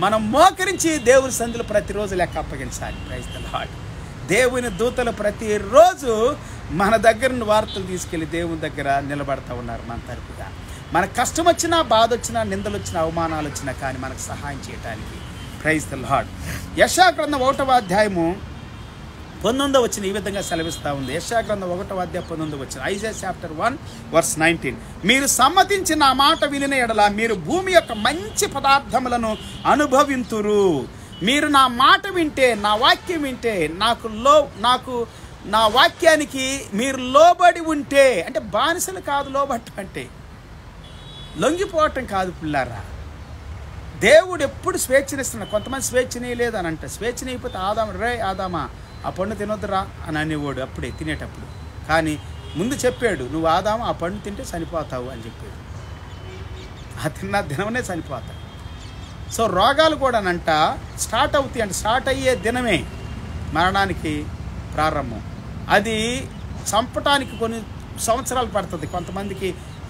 [SPEAKER 1] మనం మోకరించి దేవుని సన్నిధిలో ప్రతిరోజు లెక్క అప్పగించాలి. Praise the Lord. దేవుని దూతలు ప్రతిరోజు మన దగ్గర వార్తలు తీసుకెళ్ళి దేవుని దగ్గర నిలబడతా ఉన్నారు మన తరపుగా. మన కష్టం వచ్చినా, బాధ వచ్చినా, నిందలు వచ్చినా, అవమానాలు వచ్చినా కానీ మనకు సహాయం చేయడానికి. Praise the lord. యెషయా గ్రంథం 1వ అధ్యాయము 19 ఈ విధంగా సెలవిస్తూ ఉంది. యెషయా గ్రంథం 1వ అధ్యాయం 19. Isaiah chapter 1:19. మీరు సమ్మతించి నా మాట వినిన ఎడల మీరు భూమి యొక్క మంచి పదార్థములను అనుభవింతురు. మీరు నా మాట వింటే, నా వాక్యం వింటే, నా వాక్యానికి మీరు లోబడి ఉంటే, అంటే బానిసలు కాదు లోబట్టం అంటే, లొంగిపోవటం కాదు పిల్లారా. దేవుడు ఎప్పుడు స్వేచ్ఛనిస్తున్నాడు. కొంతమంది స్వేచ్ఛనీయలేదు అని అంటే, స్వేచ్ఛనీయకపోతే ఆదామా ఆ పండు తినొద్దురా అని అనేవాడు అప్పుడే తినేటప్పుడు. కానీ ముందు చెప్పాడు, నువ్వు ఆదామా ఆ పండు తింటే చనిపోతావు అని చెప్పాడు. ఆ దినమే చనిపోతావు. సో రోగాలు కూడానంట స్టార్ట్ అవుతాయి అంటే స్టార్ట్ అయ్యే దినమే మరణానికి ప్రారంభం. అది చంపటానికి కొన్ని సంవత్సరాలు పడుతుంది. కొంతమందికి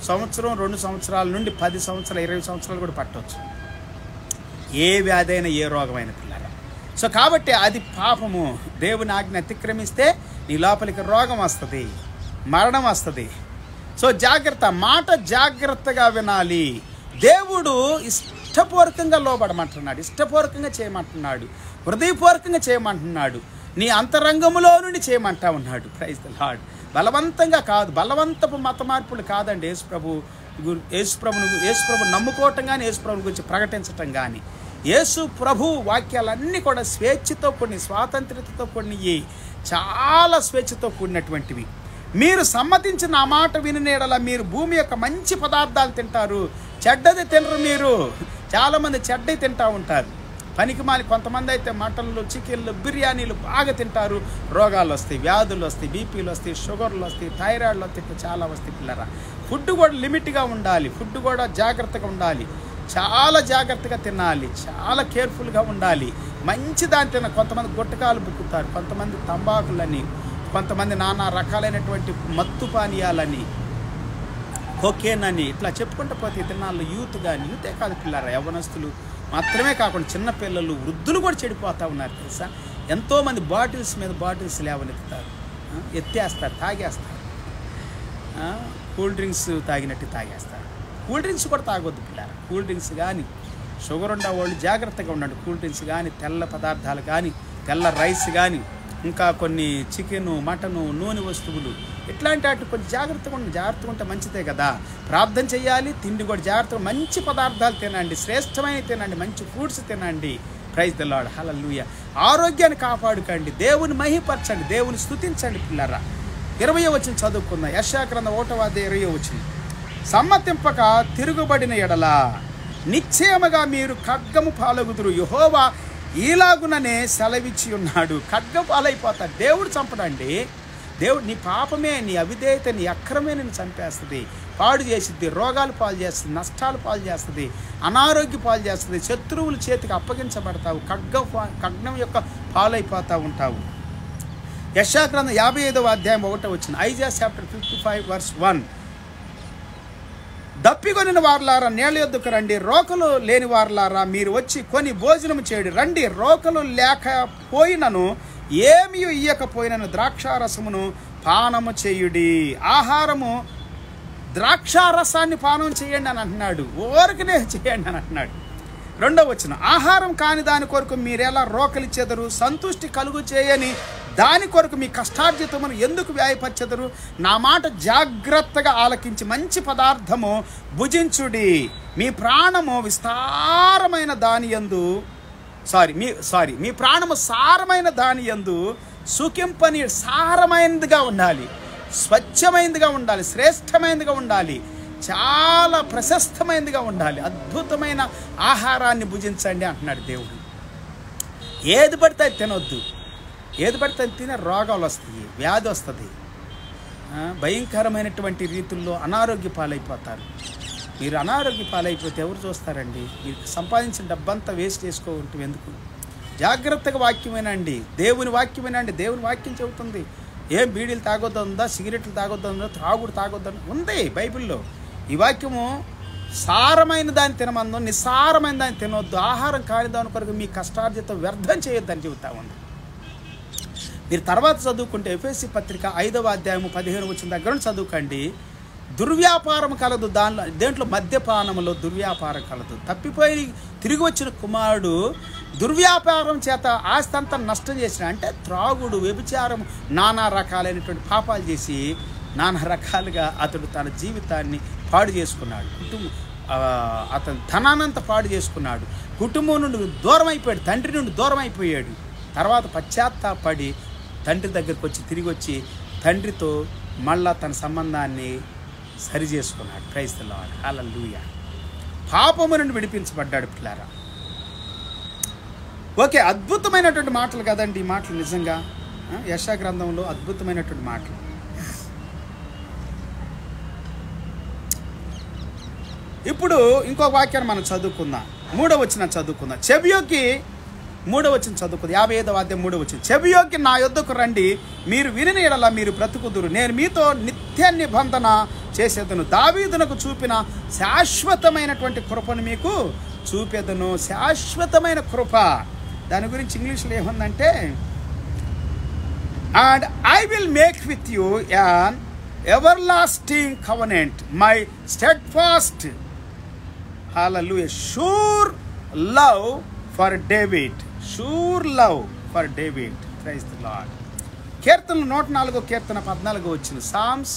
[SPEAKER 1] సంవత్సరం, 2 సంవత్సరాల నుండి 10 సంవత్సరాలు, 20 సంవత్సరాలు కూడా పట్టవచ్చు. ఏ వ్యాధి అయినా, ఏ రోగమైన పిల్లరా. సో కాబట్టి అది పాపము. దేవుని ఆజ్ఞ అతిక్రమిస్తే నీ లోపలికి రోగం వస్తుంది, మరణం వస్తుంది. సో జాగ్రత్త, మాట జాగ్రత్తగా వినాలి. దేవుడు ఇష్టపూర్వకంగా లోబడమంటున్నాడు, ఇష్టపూర్వకంగా చేయమంటున్నాడు, హృదయపూర్వకంగా చేయమంటున్నాడు, నీ అంతరంగములో నుండి చేయమంటా ఉన్నాడు. Praise the lord. బలవంతంగా కాదు, బలవంతపు మత మార్పులు కాదండి. యేసుప్రభు నమ్ముకోవటం కానీ, యేసుప్రభు గురించి ప్రకటించటం కానీ, యేసు ప్రభు వాక్యాలన్నీ కూడా స్వేచ్ఛతో కూడిన, స్వాతంత్ర్యతతో కూడినవి, చాలా స్వేచ్ఛతో కూడినటువంటివి. మీరు సమ్మతించిన ఆ మాట వినినేడలా మీరు భూమి యొక్క మంచి పదార్థాలు తింటారు, చెడ్డది తినరు. మీరు చాలామంది చెడ్డవి తింటూ ఉంటారు. పనికిమాలి కొంతమంది అయితే మటన్లు, చికెన్లు, బిర్యానీలు బాగా తింటారు. రోగాలు వస్తాయి, వ్యాధులు వస్తాయి, బీపీలు వస్తాయి, షుగర్లు వస్తాయి, థైరాయిడ్లు వస్తాయి, చాలా వస్తాయి పిల్లరా. ఫుడ్ కూడా లిమిట్గా ఉండాలి, ఫుడ్ కూడా జాగ్రత్తగా ఉండాలి, చాలా జాగ్రత్తగా తినాలి, చాలా కేర్ఫుల్గా ఉండాలి. మంచి దాన్ని తిన. కొంతమంది గుట్టకాలు బుక్కుతారు, కొంతమంది తంబాకులని, కొంతమంది నానా రకాలైనటువంటి మత్తు పానీయాలని, కొకేన్ అని, ఇట్లా చెప్పుకుంటూ పోతే తినాళ్ళు. యూతే కాదు పిల్లరా, యవ్వనస్తులు మాత్రమే కాకుండా చిన్నపిల్లలు, వృద్ధులు కూడా చెడిపోతూ ఉన్నారు తెలుసా. ఎంతోమంది బాటిల్స్ మీద బాటిల్స్ లేవనెత్తుతారు, ఎత్తేస్తారు, తాగేస్తారు. కూల్ డ్రింక్స్ తాగినట్టు తాగేస్తారు. కూల్ డ్రింక్స్ కూడా తాగొద్దు పిల్లరా. కూల్ డ్రింక్స్ కానీ, షుగర్ ఉన్న వాళ్ళు జాగ్రత్తగా ఉండండి. కూల్ డ్రింక్స్ కానీ, తెల్ల పదార్థాలు కానీ, తెల్ల రైస్ కానీ, ఇంకా కొన్ని చికెను, మటను, నూనె వస్తువులు, ఇట్లాంటి వాటి కొంచెం జాగ్రత్తగా ఉంటే మంచిదే కదా. ప్రార్థన చేయాలి, తిండి కూడా జాగ్రత్తగా, మంచి పదార్థాలు తినండి, శ్రేష్టమైన తినండి, మంచి ఫ్రూట్స్ తినండి. Praise the Lord. హల్లెలూయా. ఆరోగ్యాన్ని కాపాడుకోండి, దేవుని మహిమపరచండి, దేవుని స్తుతించండి పిల్లరా. 20వ వచనం చదువుకుందాం. యెషయా గ్రంథం 1వ అధ్యాయం 20వ వచనం. సమ్మతింపక తిరుగుబడిన ఎడల నిశ్చయముగా మీరు ఖడ్గము పాలగుదురు. యెహోవా ఈలాగుననే సెలవిచ్చి ఉన్నాడు. ఖడ్గం పాలైపోతాడు. దేవుడు చంపడండి. దేవుడు నీ పాపమే, నీ అవిధేయత, నీ అక్రమే నిన్ను చంపేస్తుంది, పాడు చేసిద్ది, రోగాలు పాలు చేస్తుంది, నష్టాలు పాలు చేస్తుంది, అనారోగ్య పాలు చేస్తుంది, శత్రువుల చేతికి అప్పగించబడతావు, ఖడ్గం యొక్క పాలైపోతూ ఉంటావు. యెషయా గ్రంథం 55వ అధ్యాయం 1వ వచనం. Isaiah chapter 55:1. దప్పికొనిన వారులారా నీళ్ళ యొద్దకు రండి, రోకలు లేని వారులారా మీరు వచ్చి కొని భోజనం చేయడు రండి. రోకలు లేకపోయినను ఏమీ ఇయ్యకపోయినను ద్రాక్షారసమును పానము చేయుడి. ఆహారము ద్రాక్షారసాన్ని పానం చేయండి అని అంటున్నాడు, ఊరికనే చేయండి అని అంటున్నాడు. 2వ వచనం, ఆహారం కాని దాని కొరకు మీరెలా రోకలిచ్చెదరు? సంతుష్టి కలుగు చేయని దాని కొరకు మీ కష్టార్జితమును ఎందుకు వ్యాయపరచెదరు? నా మాట జాగ్రత్తగా ఆలకించి మంచి పదార్థము భుజించుడి. మీ ప్రాణము విస్తారమైన దాని యందు మీ ప్రాణము సారమైన దాని యందు సుఖింపని, సారమైనదిగా ఉండాలి, స్వచ్ఛమైనదిగా ఉండాలి, శ్రేష్టమైనదిగా ఉండాలి, చాలా ప్రశస్తమైనదిగా ఉండాలి. అద్భుతమైన ఆహారాన్ని భుజించండి అంటున్నాడు దేవుడు. ఏది పడితే అది తినొద్దు. ఏది పడితే అది తినే రోగాలు వస్తాయి, వ్యాధి వస్తుంది, భయంకరమైనటువంటి రీతుల్లో అనారోగ్య పాలైపోతారు. మీరు అనారోగ్య పాలైపోతే ఎవరు చూస్తారండి? మీరు సంపాదించిన డబ్బంతా వేస్ట్ చేసుకోవటం ఎందుకు? జాగ్రత్తగా వాక్యం వినండి, దేవుని వాక్యం వినండి. దేవుని వాక్యం చెబుతుంది. ఏం బీడీలు తాగొద్దా, సిగరెట్లు తాగొద్దా, త్రాగుడు తాగొద్దని ఉంది బైబిల్లో. ఈ వాక్యము సారమైన దాన్ని తినమందు, నిస్సారమైన దాన్ని తినవద్దు, ఆహారం కాని దాని కొరకు మీ కష్టార్జితం వ్యర్థం చేయొద్దని చెబుతా ఉంది. మీరు తర్వాత చదువుకుంటే ఎఫెసీ పత్రిక 5వ అధ్యాయము 15 వచ్చిన దగ్గర చదువుకోండి. దుర్వ్యాపారం కలదు, దేంట్లో మద్యపానములో దుర్వ్యాపారం కలదు. తప్పిపోయి తిరిగి వచ్చిన కుమారుడు దుర్వ్యాపారం చేత ఆస్తి అంతా నష్టం చేసిన, అంటే త్రాగుడు, వ్యభిచారం, నానా రకాలైనటువంటి పాపాలు చేసి నానా రకాలుగా అతడు తన జీవితాన్ని పాడు చేసుకున్నాడు. అతని ధనానంతా పాడు చేసుకున్నాడు. కుటుంబం నుండి దూరం అయిపోయాడు, తండ్రి నుండి దూరం అయిపోయాడు. తర్వాత పశ్చాత్తాపడి తండ్రి దగ్గరికి వచ్చి తిరిగి వచ్చి తండ్రితో మళ్ళా తన సంబంధాన్ని సరి చేసుకున్నాడు. ప్రైజ్ ది లార్డ్, హల్లెలూయా. పాపము నుండి విడిపించబడ్డాడు పిల్లారా. ఓకే, అద్భుతమైనటువంటి మాటలు కదండి ఈ మాటలు. నిజంగా యెషయా గ్రంథంలో అద్భుతమైనటువంటి మాటలు. ఇప్పుడు ఇంకో వాక్యాన్ని మనం చదువుకుందాం. 3వ వచనం చదువుకుందాం. చెవియోకి 3వ వచనం చదువుకుందాం. 55వ అధ్యాయం 3వ వచనం. చెవియోకి నా యొద్దకు రండి, మీరు వినిన యెడల మీరు బ్రతుకుదురు, నేను మీతో నిత్య నిబంధన చేసేదను, దావీదునకు చూపిన శాశ్వతమైనటువంటి కృపను మీకు చూపేదను. శాశ్వతమైన కృప, దాని గురించి ఇంగ్లీష్లో ఏముందంటే, and I will make with you an everlasting covenant, my steadfast, hallelujah, sure love for David, sure love for David. Praise the Lord. కీర్తనలు 104 కీర్తన 14 వచ్చిన Psalms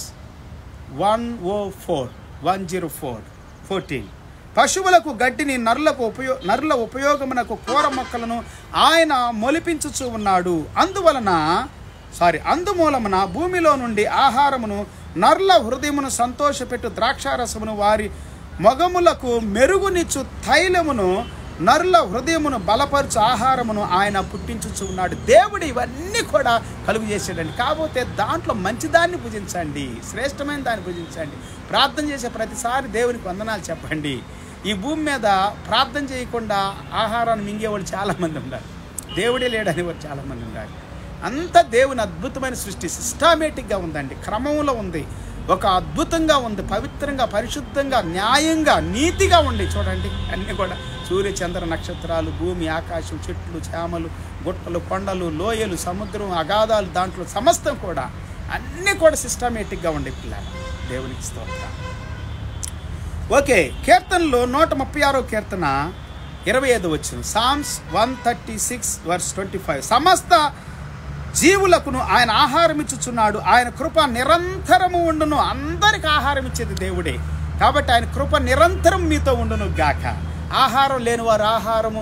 [SPEAKER 1] 104:14. పశువులకు గడ్డిని నరుల ఉపయోగమునకు కూర మొక్కలను ఆయన మొలిపించుచూ ఉన్నాడు. అందుమూలమున భూమిలో నుండి ఆహారమును, నరుల హృదయమును సంతోషపెట్టు ద్రాక్షారసమును, వారి మొగములకు మెరుగునిచ్చు తైలమును, నరుల హృదయమును బలపరచు ఆహారమును ఆయన పుట్టించుచు ఉన్నాడు. దేవుడు ఇవన్నీ కూడా కలుగు చేసాడండి. కాకపోతే దాంట్లో మంచిదాన్ని భుజించండి, శ్రేష్టమైన దాన్ని భుజించండి. ప్రార్థన చేసే ప్రతిసారి దేవునికి వందనాలు చెప్పండి. ఈ భూమి మీద ప్రార్థన చేయకుండా ఆహారాన్ని మింగేవాళ్ళు చాలామంది ఉన్నారు, దేవుడే లేడనేవారు చాలామంది ఉన్నారు. అంత దేవుని అద్భుతమైన సృష్టి సిస్టమేటిక్గా ఉందండి, క్రమంలో ఉంది, ఒక అద్భుతంగా ఉంది, పవిత్రంగా, పరిశుద్ధంగా, న్యాయంగా, నీతిగా ఉండి. చూడండి అన్నీ కూడా సూర్య చంద్ర నక్షత్రాలు, భూమి, ఆకాశం, చెట్లు, చేమలు, గుట్టలు, కొండలు, లోయలు, సముద్రం, అగాధాలు, దాంట్లో సమస్తం కూడా అన్నీ కూడా సిస్టమేటిక్గా ఉండే పిల్లలు. దేవునికి స్తోత్రం. ఓకే, కీర్తనలో 136వ కీర్తన 25వ వచనం. Psalms 136:25. సమస్త జీవులకును ఆయన ఆహారం ఇచ్చుచున్నాడు, ఆయన కృప నిరంతరము ఉండును. అందరికి ఆహారం ఇచ్చేది దేవుడే, కాబట్టి ఆయన కృప నిరంతరం మీతో ఉండును గాక. ఆహారం లేని వారు ఆహారము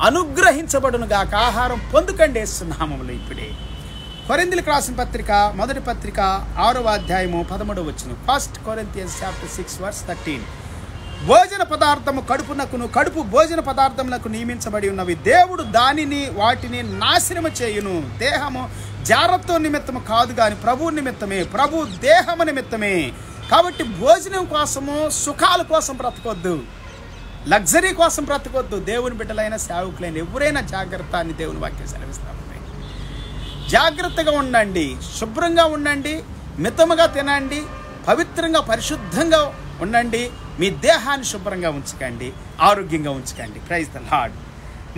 [SPEAKER 1] అనుగ్రహించబడును గాక. ఆహారం పొందుకండి యేసు నామములో ఇప్పుడే. కొరింథీయులకు రాసిన పత్రిక 1వ పత్రిక 6వ అధ్యాయము 13వ వచనం. 1 Corinthians 6:13. భోజన పదార్థము కడుపునకును, కడుపు భోజన పదార్థములకు నియమించబడి ఉన్నవి. దేవుడు వాటిని నాశనము చేయును. దేహము జారత్వం నిమిత్తము కాదు కానీ ప్రభు నిమిత్తమే, ప్రభు దేహము నిమిత్తమే. కాబట్టి భోజనం కోసము, సుఖాల కోసం బ్రతకొద్దు, లగ్జరీ కోసం బ్రతకొద్దు. దేవుని బిడ్డలైన, సేవకులైన ఎవరైనా జాగ్రత్త అని దేవుని వాక్యం సెలవిస్తాము. జాగ్రత్తగా ఉండండి, శుభ్రంగా ఉండండి, మితముగా తినండి, పవిత్రంగా, పరిశుద్ధంగా ఉండండి. మీ దేహాన్ని శుభ్రంగా ఉంచుకోండి, ఆరోగ్యంగా ఉంచుకోండి. Praise the lord.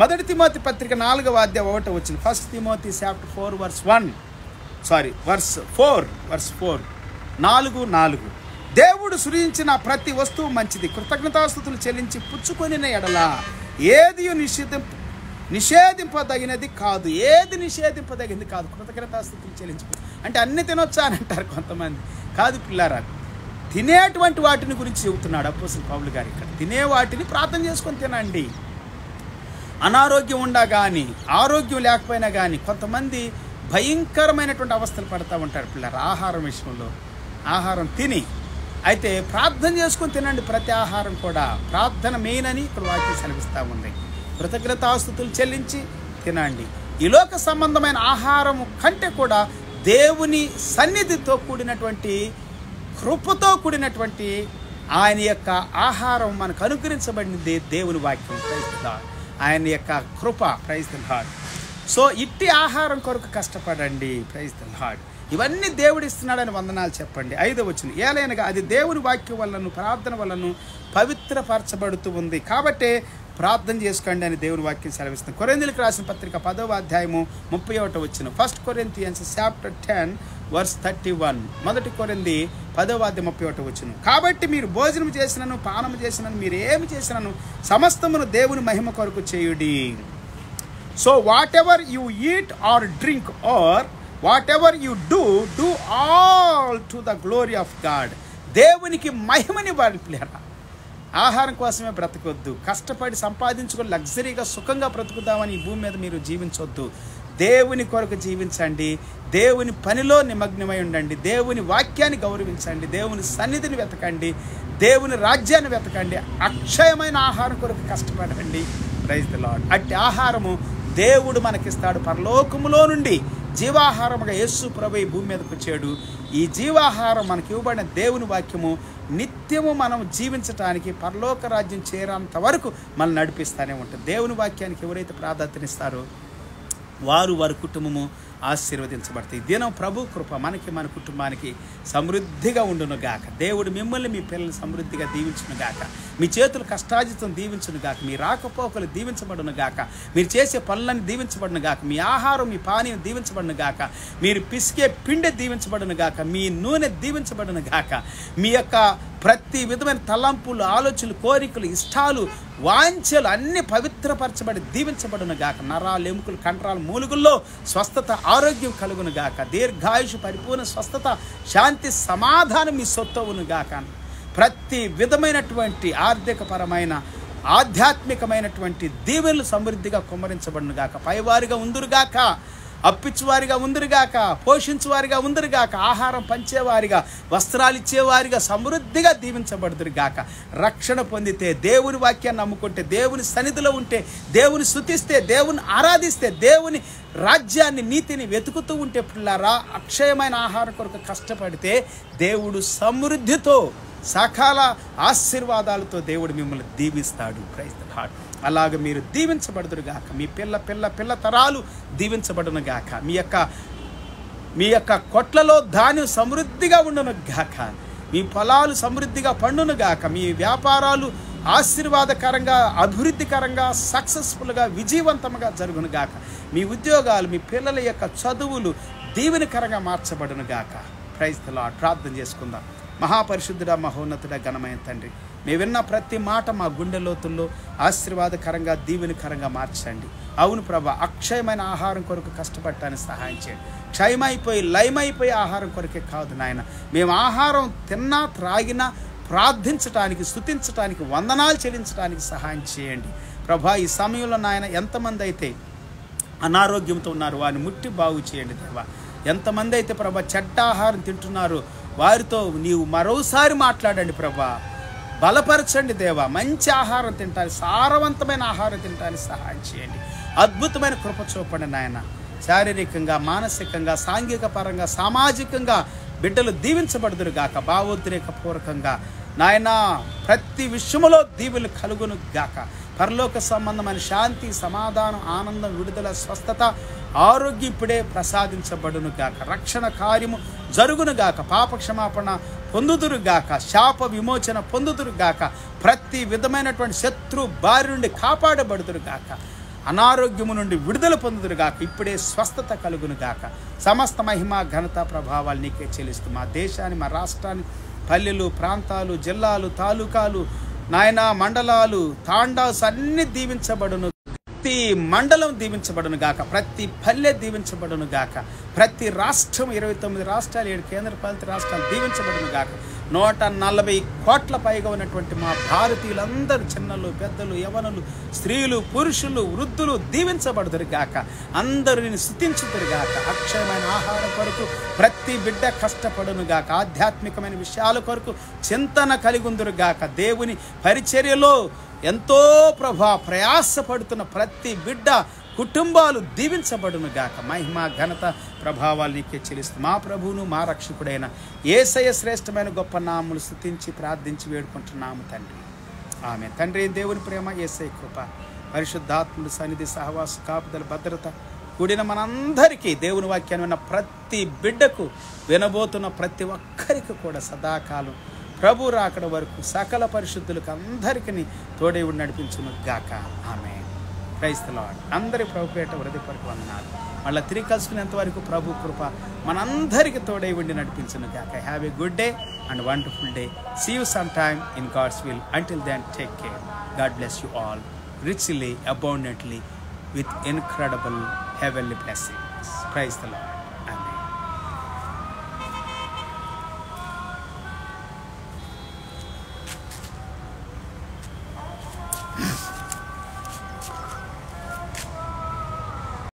[SPEAKER 1] 1 తిమోతి పత్రిక 4వ అధ్యాయం 1వ వచనం. 1 Timothy 4:4. 4:4. దేవుడు సృజించిన ప్రతి వస్తువు మంచిది, కృతజ్ఞతాస్తుతులు చెల్లించి పుచ్చుకొనిన ఎడల ఏది నిషేధింపదగినది కాదు. ఏది నిషేధింపదగినది కాదు. కృతజ్ఞతాస్తుతులు చెల్లించు అంటే అన్ని తినొచ్చా అని అంటారు కొంతమంది. కాదు పిల్లారా, తినేటువంటి వాటిని గురించి చెబుతున్నాడు అపోస్తలుడు పౌలు గారు ఇక్కడ. తినే వాటిని ప్రార్థన చేసుకొని తినండి. అనారోగ్యం ఉండా కానీ, ఆరోగ్యం లేకపోయినా కానీ కొంతమంది భయంకరమైనటువంటి అవస్థలు పడుతూ ఉంటారు పిల్లలు ఆహారం విషయంలో. ఆహారం తిని అయితే ప్రార్థన చేసుకొని తినండి. ప్రతి ఆహారం కూడా ప్రార్థన మెయిన్ అని ఇక్కడ వాక్యం సెలవిస్తూ ఉంది. కృతజ్ఞతాస్తుతులు చెల్లించి తినండి. ఈ లోక సంబంధమైన ఆహారం కంటే కూడా దేవుని సన్నిధితో కూడినటువంటి, కృపతో కూడినటువంటి ఆయన యొక్క ఆహారం మనకు అనుగ్రహించబడింది దేవుని వాక్యం. Praise the Lord. ఆయన యొక్క కృప. Praise the Lord. సో ఇట్టి ఆహారం కొరకు కష్టపడండి. Praise the Lord. ఇవన్నీ దేవుడు ఇస్తున్నాడని వందనాలు చెప్పండి. 5వ వచనం, ఏలైనగా అది దేవుని వాక్యం వలన, ప్రార్థన వలన పవిత్రపరచబడుతూ ఉంది కాబట్టి ప్రార్థన చేసుకోండి అని దేవుని వాక్యం సెలవిస్తుంది. కొరింథీయులకు రాసిన పత్రిక 10వ అధ్యాయము 31వ వచనం. 1 Corinthians chapter 10 verse 31. 1 కొరింథీ 10వ అధ్యాయం 31వ వచనం. కాబట్టి మీరు భోజనం చేసినను, పానము చేసినను, మీరు ఏమి చేసినను సమస్తమును దేవుని మహిమ కొరకు చేయుడి. So what ever you eat or drink are what ever you do all to the glory of God. దేవునికి మహిమని పిల్లరా. ఆహారం కోసమే బ్రతకొద్దు. కష్టపడి సంపాదించుకొని లగ్జరీగా సుఖంగా బ్రతుకుదామని ఈ భూమి మీద మీరు జీవించొద్దు. దేవుని కొరకు జీవించండి. దేవుని పనిలో నిమగ్నమై ఉండండి. దేవుని వాక్యాన్ని గౌరవించండి. దేవుని సన్నిధిని వెతకండి. దేవుని రాజ్యాన్ని వెతకండి. అక్షయమైన ఆహారం కొరకు కష్టపడండి. Praise the lord. అట్టి ఆహారము దేవుడు మనకిస్తాడు. పరలోకములో నుండి జీవాహారముగా యేసు ప్రభు ఈ భూమి మీదకి వచ్చాడు. ఈ జీవాహారం మనకి ఇవ్వబడిన దేవుని వాక్యము నిత్యము మనం జీవించటానికి, పరలోక రాజ్యం చేరేంత వరకు మనం నడిపిస్తూనే ఉంటుంది. దేవుని వాక్యానికి ఎవరైతే ప్రాధాన్యతనిస్తారో వారి కుటుంబము ఆశీర్వదించబడతాయి. దినం ప్రభు కృప మనకి, మన కుటుంబానికి సమృద్ధిగా ఉండును గాక. దేవుడు మిమ్మల్ని, మీ పిల్లల్ని సమృద్ధిగా దీవించును గాక. మీ చేతులు కష్టాజితం దీవించును గాక. మీ రాకపోకలు దీవించబడును గాక. మీరు చేసే పనులను దీవించబడును గాక. మీ ఆహారం, మీ పానీయం దీవించబడును గాక. మీరు పిసికే పిండి దీవించబడును గాక. మీ నూనె దీవించబడును గాక. మీ యొక్క ప్రతి విధమైన తలంపులు, ఆలోచనలు, కోరికలు, ఇష్టాలు, వాంఛలు అన్ని పవిత్రపరచబడి దీవించబడును గాక. నరాలు, ఎముకలు, కండరాలు, మూలుగుల్లో స్వస్థత, ఆరోగ్యం కలుగును గాక. దీర్ఘాయుషు, పరిపూర్ణ స్వస్థత, శాంతి, సమాధానం మీ సొత్తవును గాక. ప్రతి విధమైనటువంటి ఆర్థికపరమైన, ఆధ్యాత్మికమైనటువంటి దీవెనలు సమృద్ధిగా కుమ్మరించబడును గాక. పైవారిగా ఉందురుగాక, అప్పిచ్చువారిగా ఉందరుగాక, పోషించువారిగా ఉందరుగాక, ఆహారం పంచేవారిగా, వస్త్రాలు ఇచ్చేవారిగా సమృద్ధిగా దీవించబడుదురుగాక. రక్షణ పొందితే, దేవుని వాక్యాన్ని నమ్ముకుంటే, దేవుని సన్నిధిలో ఉంటే, దేవుని స్తుతిస్తే, దేవుని ఆరాధిస్తే, దేవుని రాజ్యాన్ని, నీతిని వెతుకుతూ ఉంటే పిల్లారా, అక్షయమైన ఆహారం కొరకు కష్టపడితే దేవుడు సమృద్ధితో, సకాల ఆశీర్వాదాలతో దేవుడు మిమ్మల్ని దీవిస్తాడు. Praise the lord. అలాగ మీరు దీవించబడుదురుగాక. మీ పిల్ల తరాలు దీవించబడును గాక. మీ యొక్క కొట్లలో ధాన్యం సమృద్ధిగా ఉండును గాక. మీ పొలాలు సమృద్ధిగా పండును గాక. మీ వ్యాపారాలు ఆశీర్వాదకరంగా, అభివృద్ధికరంగా, సక్సెస్ఫుల్గా, విజయవంతంగా జరుగును గాక. మీ ఉద్యోగాలు, మీ పిల్లల యొక్క చదువులు దీవెనకరంగా మార్చబడును గాక. Praise the lord. ప్రార్థన చేసుకుందాం. మహాపరిశుద్ధుడా, మహోన్నతుడా, ఘనమైన తండ్రి, మేము విన్న ప్రతి మాట మా గుండె లోతుల్లో ఆశీర్వాదకరంగా, దీవెనకరంగా మార్చండి. అవును ప్రభా, అక్షయమైన ఆహారం కొరకు కష్టపడటానికి సహాయం చేయండి. క్షయమైపోయి, లయమైపోయి ఆహారం కొరకే కాదు నాయన, మేము ఆహారం తిన్నా, త్రాగినా ప్రార్థించటానికి, స్తుతించటానికి, వందనాలు చెల్లించడానికి సహాయం చేయండి ప్రభా. ఈ సమయంలో నాయన ఎంతమంది అయితే అనారోగ్యంతో ఉన్నారు వారిని ముట్టి బాగు చేయండి దేవా. ఎంతమంది అయితే ప్రభా చెడ్డ ఆహారం తింటున్నారు వారితో నీవు మరోసారి మాట్లాడండి ప్రభా. బలపరచండి దేవా. మంచి ఆహారం తింటానికి, సారవంతమైన ఆహారం తినడానికి సహాయం చేయండి. అద్భుతమైన కృప చూపండి నాయన. శారీరకంగా, మానసికంగా, సాంఘిక పరంగా, సామాజికంగా బిడ్డలు దీవించబడుదురు గాక. భావోద్రేకపూర్వకంగా నాయన ప్రతి విషయంలో దీవులు కలుగును గాక. పరలోక సంబంధమైన శాంతి, సమాధానం, ఆనందం, విడుదల, స్వస్థత, ఆరోగ్యం ఇప్పుడే ప్రసాదించబడును గాక. రక్షణ కార్యము జరుగును గాక. పాప క్షమాపణ పొందుదురు గాక. శాప విమోచన పొందుదురు గాక. ప్రతి విధమైనటువంటి శత్రు బారి నుండి కాపాడబడుదురు గాక. అనారోగ్యము నుండి విడుదల పొందుదురు గాక. ఇప్పుడే స్వస్థత కలుగును గాక. సమస్త మహిమ, ఘనత, ప్రభావాలు నీకే చెల్లిస్తూ మా దేశాన్ని, మా రాష్ట్రాన్ని, పల్లెలు, ప్రాంతాలు, జిల్లాలు, తాలూకాలు, నాయన మండలాలు, తాండాస్ అన్ని దీవించబడును. ప్రతి మండలం దీవించబడును గాక, ప్రతి పల్లె దీవించబడును గాక, ప్రతి రాష్ట్రం 29 రాష్ట్రాలు 7 కేంద్రపాలిత రాష్ట్రాలు దీవించబడును గాక. 140 కోట్ల పైగా ఉన్నటువంటి మా భారతీయులందరూ, చిన్నలు, పెద్దలు, యవనులు, స్త్రీలు, పురుషులు, వృద్ధులు దీవించబడుదురు గాక. అందరూ నేను స్తుతించుదురు గాక. అక్షయమైన ఆహారం కొరకు ప్రతి బిడ్డ కష్టపడును గాక. ఆధ్యాత్మికమైన విషయాల కొరకు చింతన కలిగుందురు గాక. దేవుని పరిచర్యలో ఎంతో ప్రయాసపడుతున్న ప్రతి బిడ్డ, కుటుంబాలు దీవించబడును గాక. మహిమ, ఘనత, ప్రభావాలు నీకే చెల్లిస్తూ మా ప్రభువును మా రక్షకుడైన యేసయ్య శ్రేష్టమైన గొప్ప నామములు స్తుతించి ప్రార్థించి వేడుకుంటున్నాము తండ్రి. ఆమె. తండ్రి దేవుని ప్రేమ, యేసయ్య కృప, పరిశుద్ధాత్ముడి సన్నిధి, సహవాస, కాపుదల, భద్రత కూడిన మనందరికీ, దేవుని వాక్యాన్ని విన్న ప్రతి బిడ్డకు, వినబోతున్న ప్రతి ఒక్కరికి కూడా సదాకాలం ప్రభు రాకడ వరకు సకల పరిశుద్ధులకు అందరికీ తోడై ఉండి నడిపించును గాక. ఆమె. Praise the lord. అందరి ప్రభు పేట హృదయపూర్వక వందనాలు. మళ్ళీ తిరిగి కలుసుకునేంత వరకు ప్రభు కృప మనందరికీ తోడై ఉండి నడిపించును గాక. Have a good day and wonderful day. See you some time in God's will. Until then take care. God bless you all richly, abundantly, with incredible heavenly blessings. Praise the Lord.